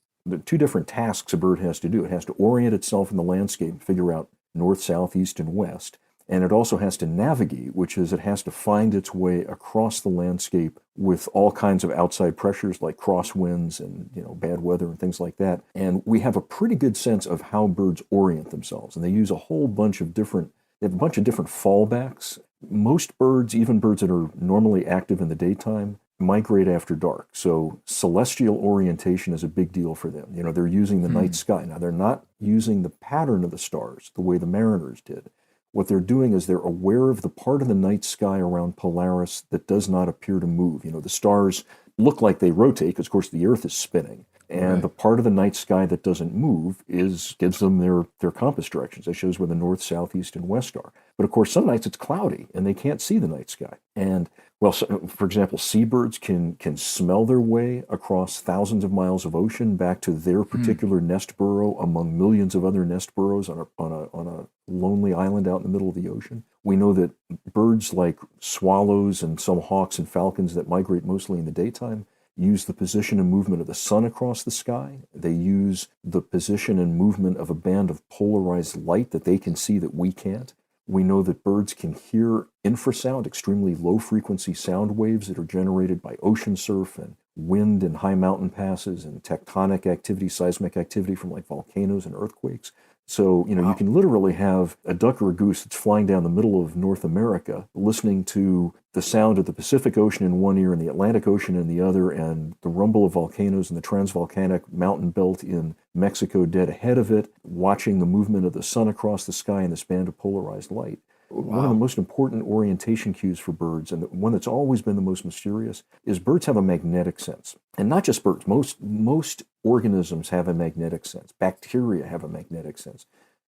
tasks a bird has to do. It has to orient itself in the landscape, figure out north, south, east, and west. And it also has to navigate, which is it has to find its way across the landscape with all kinds of outside pressures like crosswinds and bad weather and things like that. And we have a pretty good sense of how birds orient themselves. And they use a bunch of different fallbacks. Most birds, even birds that are normally active in the daytime, migrate after dark. So celestial orientation is a big deal for them. They're using the night sky. Now, they're not using the pattern of the stars the way the mariners did. What they're doing is they're aware of the part of the night sky around Polaris that does not appear to move. The stars look like they rotate because, of course, the Earth is spinning. And the part of the night sky that doesn't move gives them their compass directions. It shows where the north, south, east, and west are. But, of course, some nights it's cloudy and they can't see the night sky. And, for example, seabirds can smell their way across thousands of miles of ocean back to their particular nest burrow among millions of other nest burrows on a lonely island out in the middle of the ocean. We know that birds like swallows and some hawks and falcons that migrate mostly in the daytime use the position and movement of the sun across the sky. They use the position and movement of a band of polarized light that they can see that we can't. We know that birds can hear infrasound, extremely low-frequency sound waves that are generated by ocean surf and wind and high mountain passes and tectonic activity, seismic activity from like volcanoes and earthquakes. So, you can literally have a duck or a goose that's flying down the middle of North America, listening to the sound of the Pacific Ocean in one ear and the Atlantic Ocean in the other, and the rumble of volcanoes and the transvolcanic mountain belt in Mexico dead ahead of it, watching the movement of the sun across the sky in this band of polarized light. One of the most important orientation cues for birds, and the one that's always been the most mysterious, is birds have a magnetic sense. And not just birds, most organisms have a magnetic sense. Bacteria have a magnetic sense.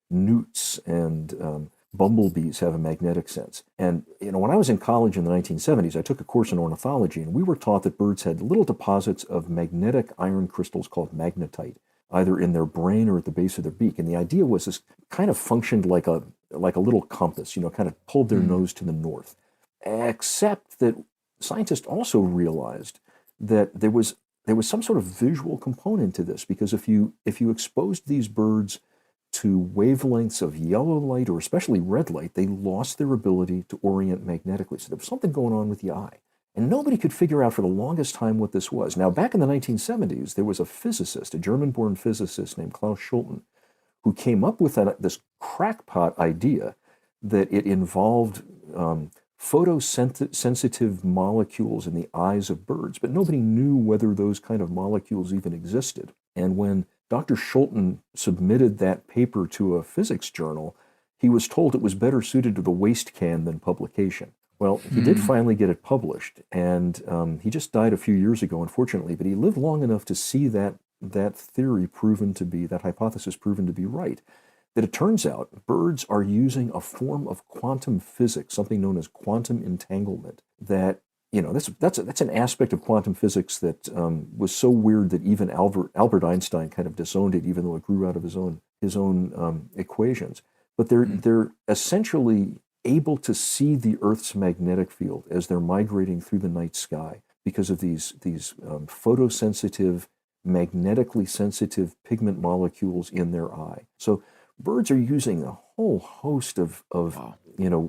Newts and bumblebees have a magnetic sense. And when I was in college in the 1970s, I took a course in ornithology, and we were taught that birds had little deposits of magnetic iron crystals called magnetite, either in their brain or at the base of their beak. And the idea was this kind of functioned like a little compass, kind of pulled their nose to the north. Except that scientists also realized that there was some sort of visual component to this, because if you exposed these birds to wavelengths of yellow light or especially red light, they lost their ability to orient magnetically. So there was something going on with the eye. And nobody could figure out for the longest time what this was. Now, back in the 1970s, there was a physicist, a German-born physicist named Klaus Schulten, who came up with this crackpot idea that it involved photosensitive molecules in the eyes of birds, but nobody knew whether those kind of molecules even existed. And when Dr. Schulten submitted that paper to a physics journal, he was told it was better suited to the waste can than publication. Well, he did finally get it published, and he just died a few years ago, unfortunately, but he lived long enough to see that theory proven to be, that hypothesis proven to be right. That it turns out birds are using a form of quantum physics, something known as quantum entanglement, that, that's an aspect of quantum physics that was so weird that even Albert Einstein kind of disowned it, even though it grew out of his own equations. But they're essentially able to see the Earth's magnetic field as they're migrating through the night sky because of these photosensitive, magnetically sensitive pigment molecules in their eye. So birds are using a whole host of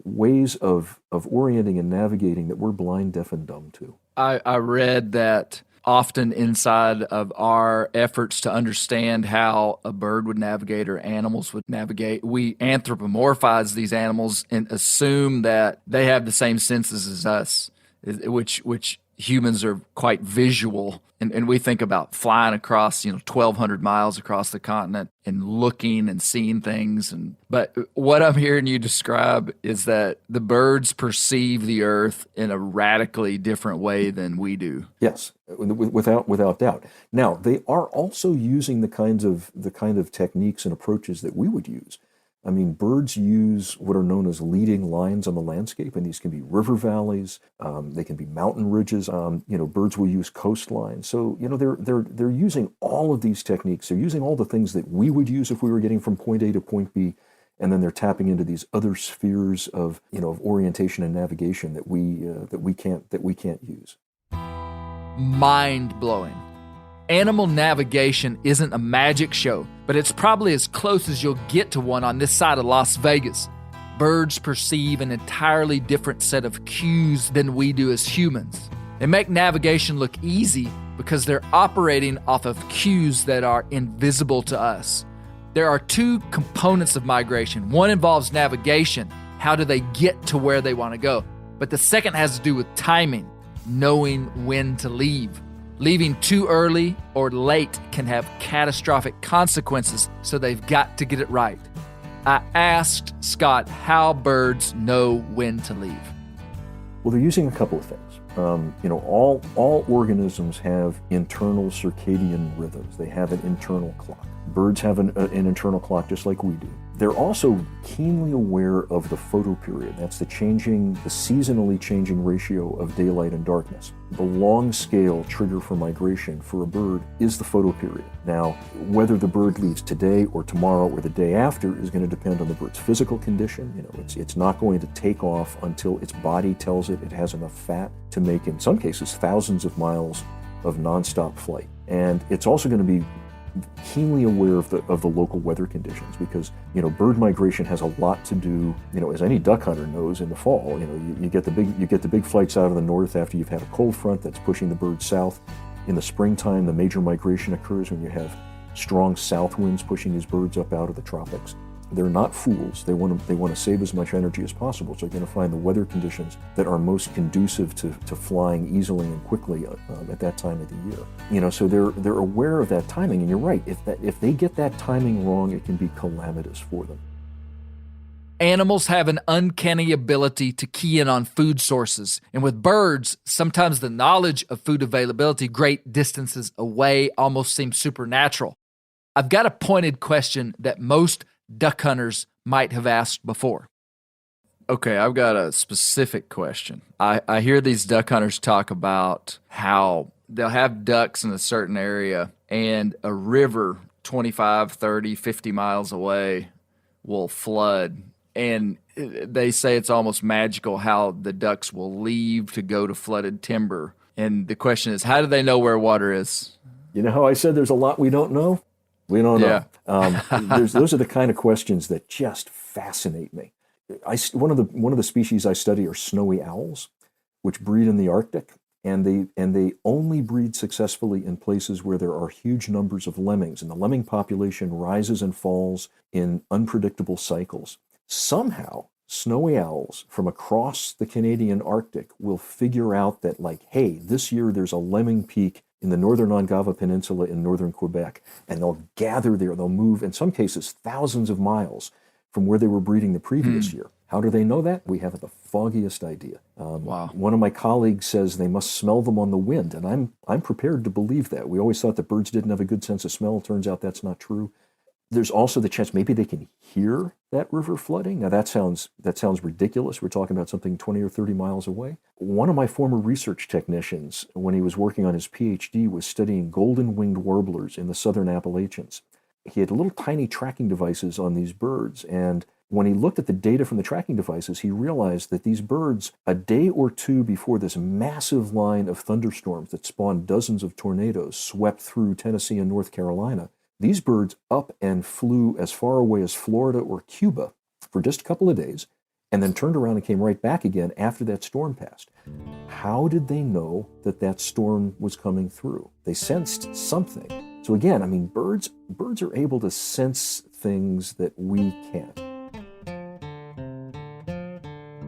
ways of orienting and navigating that we're blind, deaf, and dumb to. I read that often inside of our efforts to understand how a bird would navigate or animals would navigate, we anthropomorphize these animals and assume that they have the same senses as us, which humans are quite visual. And we think about flying across, 1,200 miles across the continent and looking and seeing things. But what I'm hearing you describe is that the birds perceive the earth in a radically different way than we do. Yes, without doubt. Now, they are also using the kind of techniques and approaches that we would use. I mean, birds use what are known as leading lines on the landscape, and these can be river valleys, they can be mountain ridges. Birds will use coastlines. So, they're using all of these techniques. They're using all the things that we would use if we were getting from point A to point B, and then they're tapping into these other spheres of orientation and navigation that we can't use. Mind blowing. Animal navigation isn't a magic show, but it's probably as close as you'll get to one on this side of Las Vegas. Birds perceive an entirely different set of cues than we do as humans. They make navigation look easy because they're operating off of cues that are invisible to us. There are two components of migration. One involves navigation. How do they get to where they want to go? But the second has to do with timing, knowing when to leave. Leaving too early or late can have catastrophic consequences, so they've got to get it right. I asked Scott how birds know when to leave. Well, they're using a couple of things. All organisms have internal circadian rhythms. They have an internal clock. Birds have an internal clock just like we do. They're also keenly aware of the photoperiod. That's the seasonally changing ratio of daylight and darkness. The long scale trigger for migration for a bird is the photoperiod. Now, whether the bird leaves today or tomorrow or the day after is going to depend on the bird's physical condition. It's not going to take off until its body tells it has enough fat to make, in some cases, thousands of miles of nonstop flight. And it's also going to be keenly aware of the local weather conditions, because bird migration has a lot to do, as any duck hunter knows, in the fall. You get the big flights out of the north after you've had a cold front that's pushing the birds south. In the springtime, the major migration occurs when you have strong south winds pushing these birds up out of the tropics. They're not fools. They want to save as much energy as possible. So they're going to find the weather conditions that are most conducive to flying easily and quickly at that time of the year. So they're aware of that timing. And you're right. If they get that timing wrong, it can be calamitous for them. Animals have an uncanny ability to key in on food sources. And with birds, sometimes the knowledge of food availability great distances away almost seems supernatural. I've got a pointed question that most duck hunters might have asked before. Okay, I've got a specific question. I hear these duck hunters talk about how they'll have ducks in a certain area and a river 25, 30, 50 miles away will flood. And they say it's almost magical how the ducks will leave to go to flooded timber. And the question is, how do they know where water is? You know how I said there's a lot we don't know? We don't know. Those are the kind of questions that just fascinate me. One of the species I study are snowy owls, which breed in the Arctic. And they only breed successfully in places where there are huge numbers of lemmings, and the lemming population rises and falls in unpredictable cycles. Somehow, snowy owls from across the Canadian Arctic will figure out that, like, hey, this year there's a lemming peak in the northern Ongava Peninsula in northern Quebec, and they'll gather there. They'll move, in some cases, thousands of miles from where they were breeding the previous year. How do they know that? We haven't the foggiest idea. Wow. One of my colleagues says they must smell them on the wind, and I'm prepared to believe that. We always thought that birds didn't have a good sense of smell. Turns out that's not true. There's also the chance maybe they can hear that river flooding. Now that sounds ridiculous. We're talking about something 20 or 30 miles away. One of my former research technicians, when he was working on his PhD, was studying golden-winged warblers in the southern Appalachians. He had little tiny tracking devices on these birds, and when he looked at the data from the tracking devices, he realized that these birds, a day or two before this massive line of thunderstorms that spawned dozens of tornadoes swept through Tennessee and North Carolina, these birds up and flew as far away as Florida or Cuba for just a couple of days, and then turned around and came right back again after that storm passed. How did they know that that storm was coming through? They sensed something. So again, I mean, birds are able to sense things that we can't.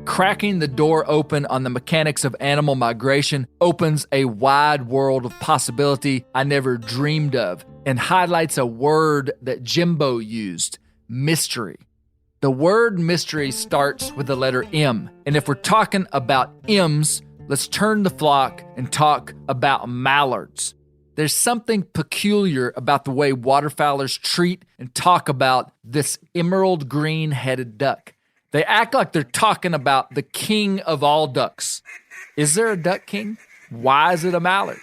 Cracking the door open on the mechanics of animal migration opens a wide world of possibility I never dreamed of, and highlights a word that Jimbo used: mystery. The word mystery starts with the letter M, and if we're talking about M's, let's turn the flock and talk about mallards. There's something peculiar about the way waterfowlers treat and talk about this emerald green-headed duck. They act like they're talking about the king of all ducks. Is there a duck king? Why is it a mallard?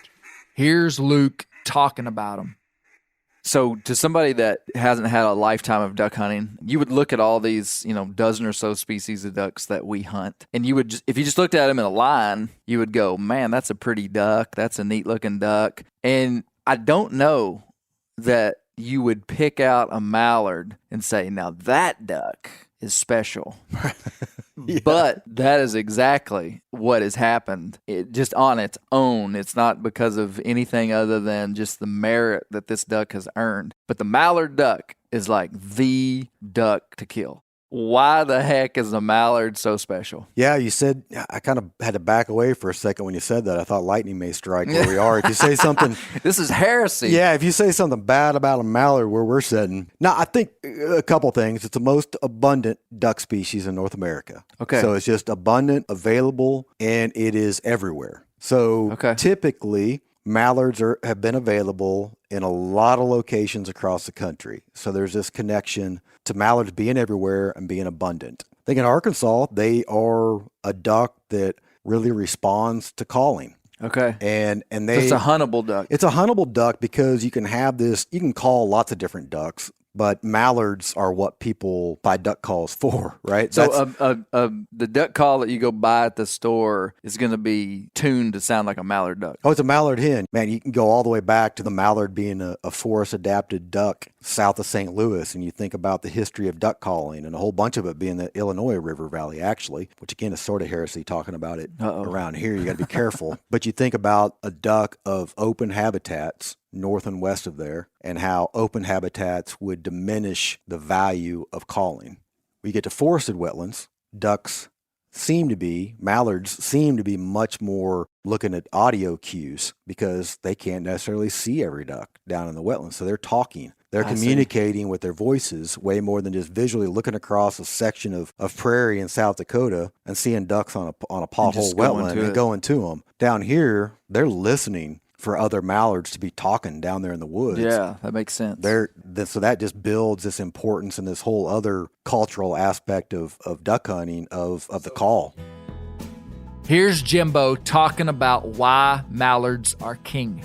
Here's Luke talking about him. So to somebody that hasn't had a lifetime of duck hunting, you would look at all these, dozen or so species of ducks that we hunt, and you would just, if you just looked at them in a line, you would go, man, that's a pretty duck. That's a neat looking duck. And I don't know that you would pick out a mallard and say, now that duck is special. Yeah. But that is exactly what has happened. It just on its own. It's not because of anything other than just the merit that this duck has earned. But the mallard duck is like the duck to kill. Why the heck is a mallard so special? Yeah, you said, I kind of had to back away for a second when you said that. I thought lightning may strike where we are. If you say something... This is heresy. Yeah, if you say something bad about a mallard where we're sitting. Now, I think a couple things. It's the most abundant duck species in North America. Okay. So it's just abundant, available, and it is everywhere. So typically... mallards have been available in a lot of locations across the country. So there's this connection to mallards being everywhere and being abundant. I think in Arkansas, they are a duck that really responds to calling. Okay. And so it's a huntable duck. It's a huntable duck because you can call lots of different ducks. But mallards are what people buy duck calls for, right? So the duck call that you go buy at the store is going to be tuned to sound like a mallard duck. Oh, it's a mallard hen. Man, you can go all the way back to the mallard being a forest-adapted duck south of St. Louis, and you think about the history of duck calling, and a whole bunch of it being the Illinois River Valley, actually, which again is sort of heresy talking about it around here. You got to be careful. But you think about a duck of open habitats north and west of there, and how open habitats would diminish the value of calling. When you get to forested wetlands, mallards seem to be much more looking at audio cues because they can't necessarily see every duck down in the wetlands. So they're talking. They're communicating with their voices way more than just visually looking across a section of prairie in South Dakota and seeing ducks on a pothole wetland and going to them. Down here, they're listening for other mallards to be talking down there in the woods. Yeah, that makes sense. So that just builds this importance and this whole other cultural aspect of duck hunting, of the call. Here's Jimbo talking about why mallards are king.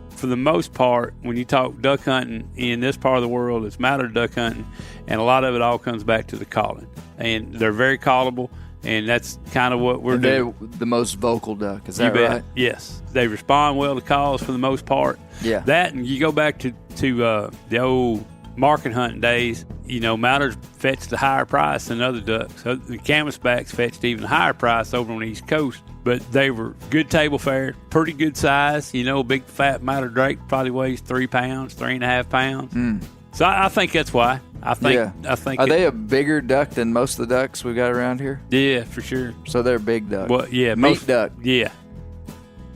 For the most part, when you talk duck hunting in this part of the world, it's mallard duck hunting, and a lot of it all comes back to the calling. And they're very callable. And that's kind of what we're doing. They're the most vocal duck, is that right? Yes. They respond well to calls for the most part. Yeah. That, and you go back to the old market hunting days, mallards fetched a higher price than other ducks. The canvasbacks fetched even a higher price over on the East Coast. But they were good table fare, pretty good size. A big fat mallard drake probably weighs 3 pounds, 3.5 pounds. So I think that's why. I think. Are they a bigger duck than most of the ducks we got around here? Yeah, for sure. So they're big duck. Well, yeah, meat duck. Yeah.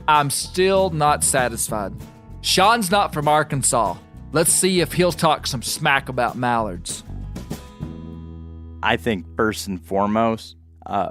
I'm still not satisfied. Sean's not from Arkansas. Let's see if he'll talk some smack about mallards. I think first and foremost,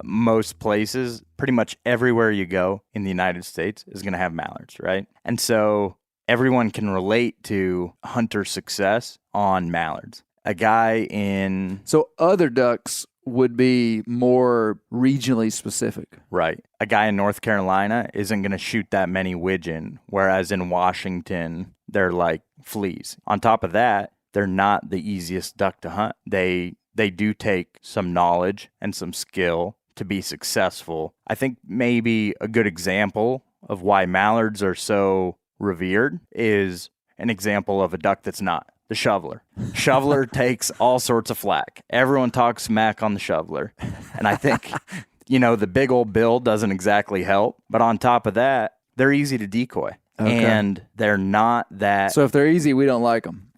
most places, pretty much everywhere you go in the United States is going to have mallards, right? And so everyone can relate to hunter success on mallards. A guy in... So other ducks would be more regionally specific. Right. A guy in North Carolina isn't going to shoot that many widgeon, whereas in Washington, they're like fleas. On top of that, they're not the easiest duck to hunt. They do take some knowledge and some skill to be successful. I think maybe a good example of why mallards are so revered is an example of a duck that's not. The shoveler. Shoveler takes all sorts of flack. Everyone talks smack on the shoveler. And I think, the big old bill doesn't exactly help. But on top of that, they're easy to decoy. Okay. And they're not that... So if they're easy, we don't like them.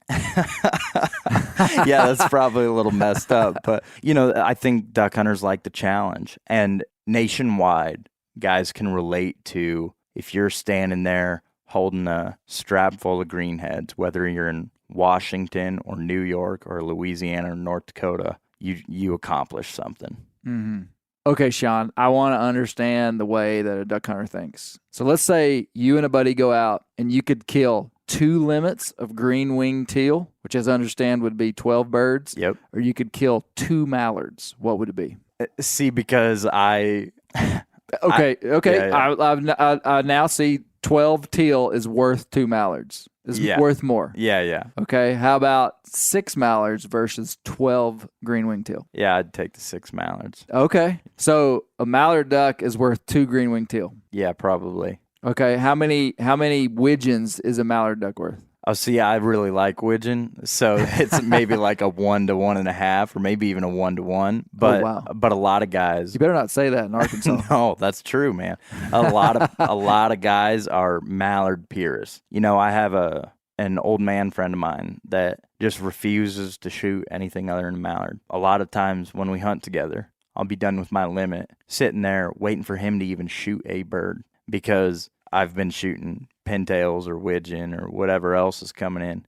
Yeah, that's probably a little messed up. But, I think duck hunters like the challenge. And nationwide, guys can relate to if you're standing there holding a strap full of greenheads, whether you're in Washington or New York or Louisiana or North Dakota, you accomplish something. Mm-hmm. Okay, Sean, I want to understand the way that a duck hunter thinks. So let's say you and a buddy go out and you could kill 2 limits of green-winged teal, which as I understand would be 12 birds. Yep. Or you could kill 2 mallards. What would it be? See, because I... Okay. Yeah. I now see 12 teal is worth 2 mallards. Is worth more. Yeah. Okay, how about 6 mallards versus 12 green-winged teal? Yeah, I'd take the 6 mallards. Okay, so a mallard duck is worth 2 green-winged teal. Yeah, probably. Okay, how many widgeons is a mallard duck worth? Oh, see, I really like widgeon, so it's maybe like a 1 to 1.5, or maybe even a 1 to 1. But but a lot of guys, you better not say that in Arkansas. No, that's true, man. A lot of guys are mallard purists. I have an old man friend of mine that just refuses to shoot anything other than a mallard. A lot of times when we hunt together, I'll be done with my limit, sitting there waiting for him to even shoot a bird because I've been shooting pintails or widgeon or whatever else is coming in.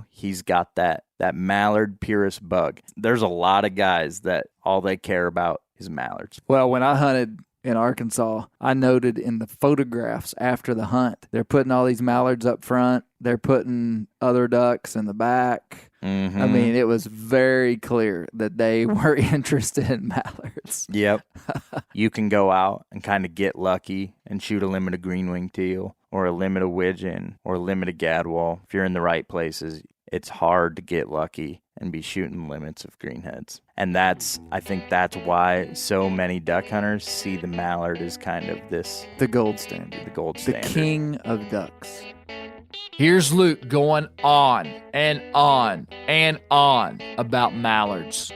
He's got that mallard purist bug. There's a lot of guys that all they care about is mallards. Well, when I hunted in Arkansas, I noted in the photographs after the hunt, they're putting all these mallards up front. They're putting other ducks in the back. Mm-hmm. I mean, it was very clear that they were interested in mallards. Yep. You can go out and kind of get lucky and shoot a limit of green-winged teal or a limit of widgeon or a limit of gadwall. If you're in the right places, it's hard to get lucky and be shooting limits of greenheads. And I think that's why so many duck hunters see the mallard as kind of the gold standard. The gold standard. The king of ducks. Here's Luke going on and on and on about mallards.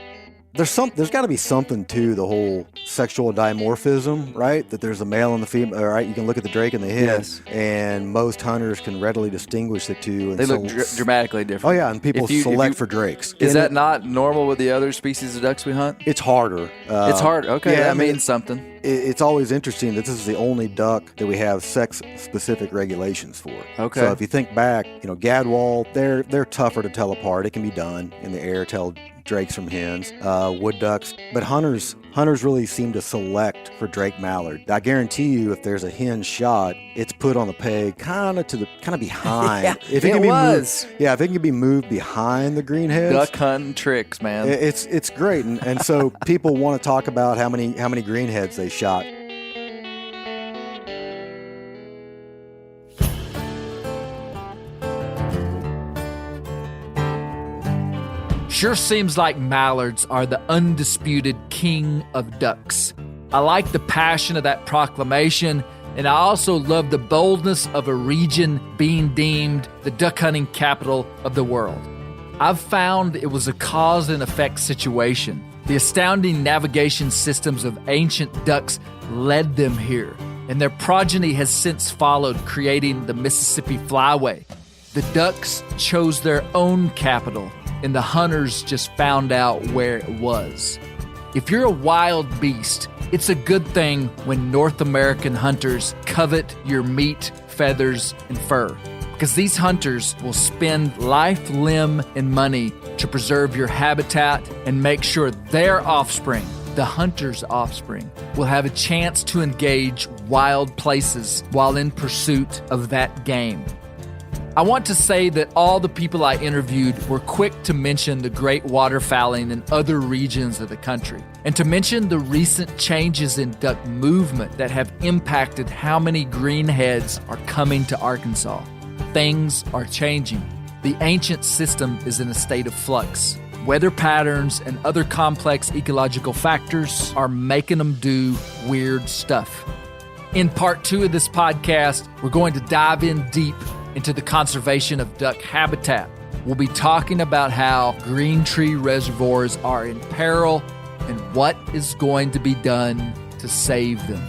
There's got to be something to the whole sexual dimorphism, right? That there's a male and the female, right? You can look at the drake and the hen, yes. And most hunters can readily distinguish the two. And they look dramatically different. Oh, yeah, and people select for drakes. Is that not normal with the other species of ducks we hunt? It's harder. It's hard. Okay, yeah, that means something. It's always interesting that this is the only duck that we have sex-specific regulations for. Okay. So if you think back, gadwall, they're tougher to tell apart. It can be done in the air, tell drakes from hens, wood ducks. But hunters really seem to select for drake mallard. I guarantee you, if there's a hen shot, it's put on the peg kind of behind. Yeah, if it can be moved behind the greenheads. Duck hunting tricks, man. It's great, and so people want to talk about how many greenheads they shot. Sure seems like mallards are the undisputed king of ducks. I like the passion of that proclamation, and I also love the boldness of a region being deemed the duck hunting capital of the world. I've found it was a cause and effect situation. The astounding navigation systems of ancient ducks led them here, and their progeny has since followed, creating the Mississippi Flyway. The ducks chose their own capital, and the hunters just found out where it was. If you're a wild beast, it's a good thing when North American hunters covet your meat, feathers, and fur, because these hunters will spend life, limb, and money to preserve your habitat and make sure their offspring, the hunter's offspring, will have a chance to engage wild places while in pursuit of that game. I want to say that all the people I interviewed were quick to mention the great waterfowling in other regions of the country, and to mention the recent changes in duck movement that have impacted how many greenheads are coming to Arkansas. Things are changing. The ancient system is in a state of flux. Weather patterns and other complex ecological factors are making them do weird stuff. In part 2 of this podcast, we're going to dive in deep into the conservation of duck habitat. We'll be talking about how Green Tree Reservoirs are in peril and what is going to be done to save them.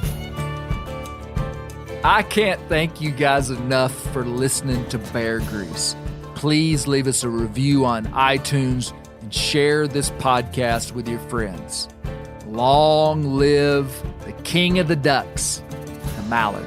I can't thank you guys enough for listening to Bear Grease. Please leave us a review on iTunes and share this podcast with your friends. Long live the king of the ducks, the mallard.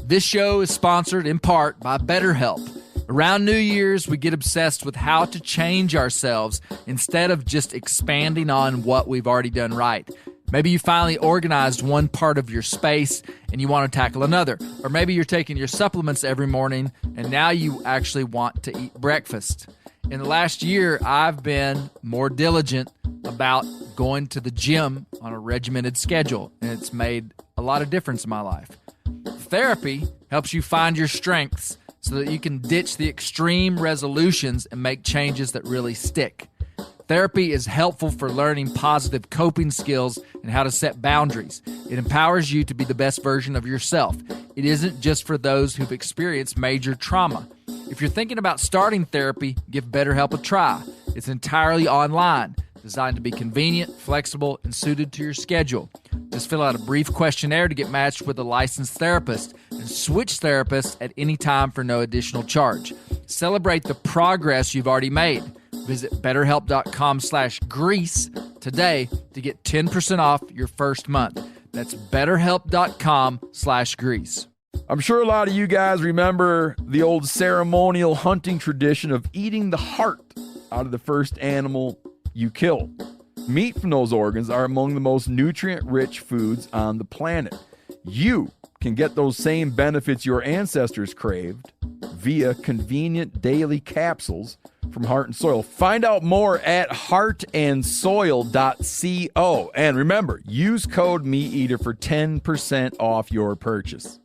This show is sponsored in part by BetterHelp. Around New Year's, we get obsessed with how to change ourselves instead of just expanding on what we've already done right. Maybe you finally organized one part of your space and you want to tackle another. Or maybe you're taking your supplements every morning and now you actually want to eat breakfast. In the last year, I've been more diligent about going to the gym on a regimented schedule, and it's made a lot of difference in my life. Therapy helps you find your strengths so that you can ditch the extreme resolutions and make changes that really stick. Therapy is helpful for learning positive coping skills and how to set boundaries. It empowers you to be the best version of yourself. It isn't just for those who've experienced major trauma. If you're thinking about starting therapy, give BetterHelp a try. It's entirely online, designed to be convenient, flexible, and suited to your schedule. Just fill out a brief questionnaire to get matched with a licensed therapist and switch therapists at any time for no additional charge. Celebrate the progress you've already made. Visit BetterHelp.com/grease today to get 10% off your first month. That's BetterHelp.com/grease. I'm sure a lot of you guys remember the old ceremonial hunting tradition of eating the heart out of the first animal you kill. Meat from those organs are among the most nutrient-rich foods on the planet. You can get those same benefits your ancestors craved via convenient daily capsules from Heart and Soil. Find out more at heartandsoil.co. And remember, use code MeatEater for 10% off your purchase.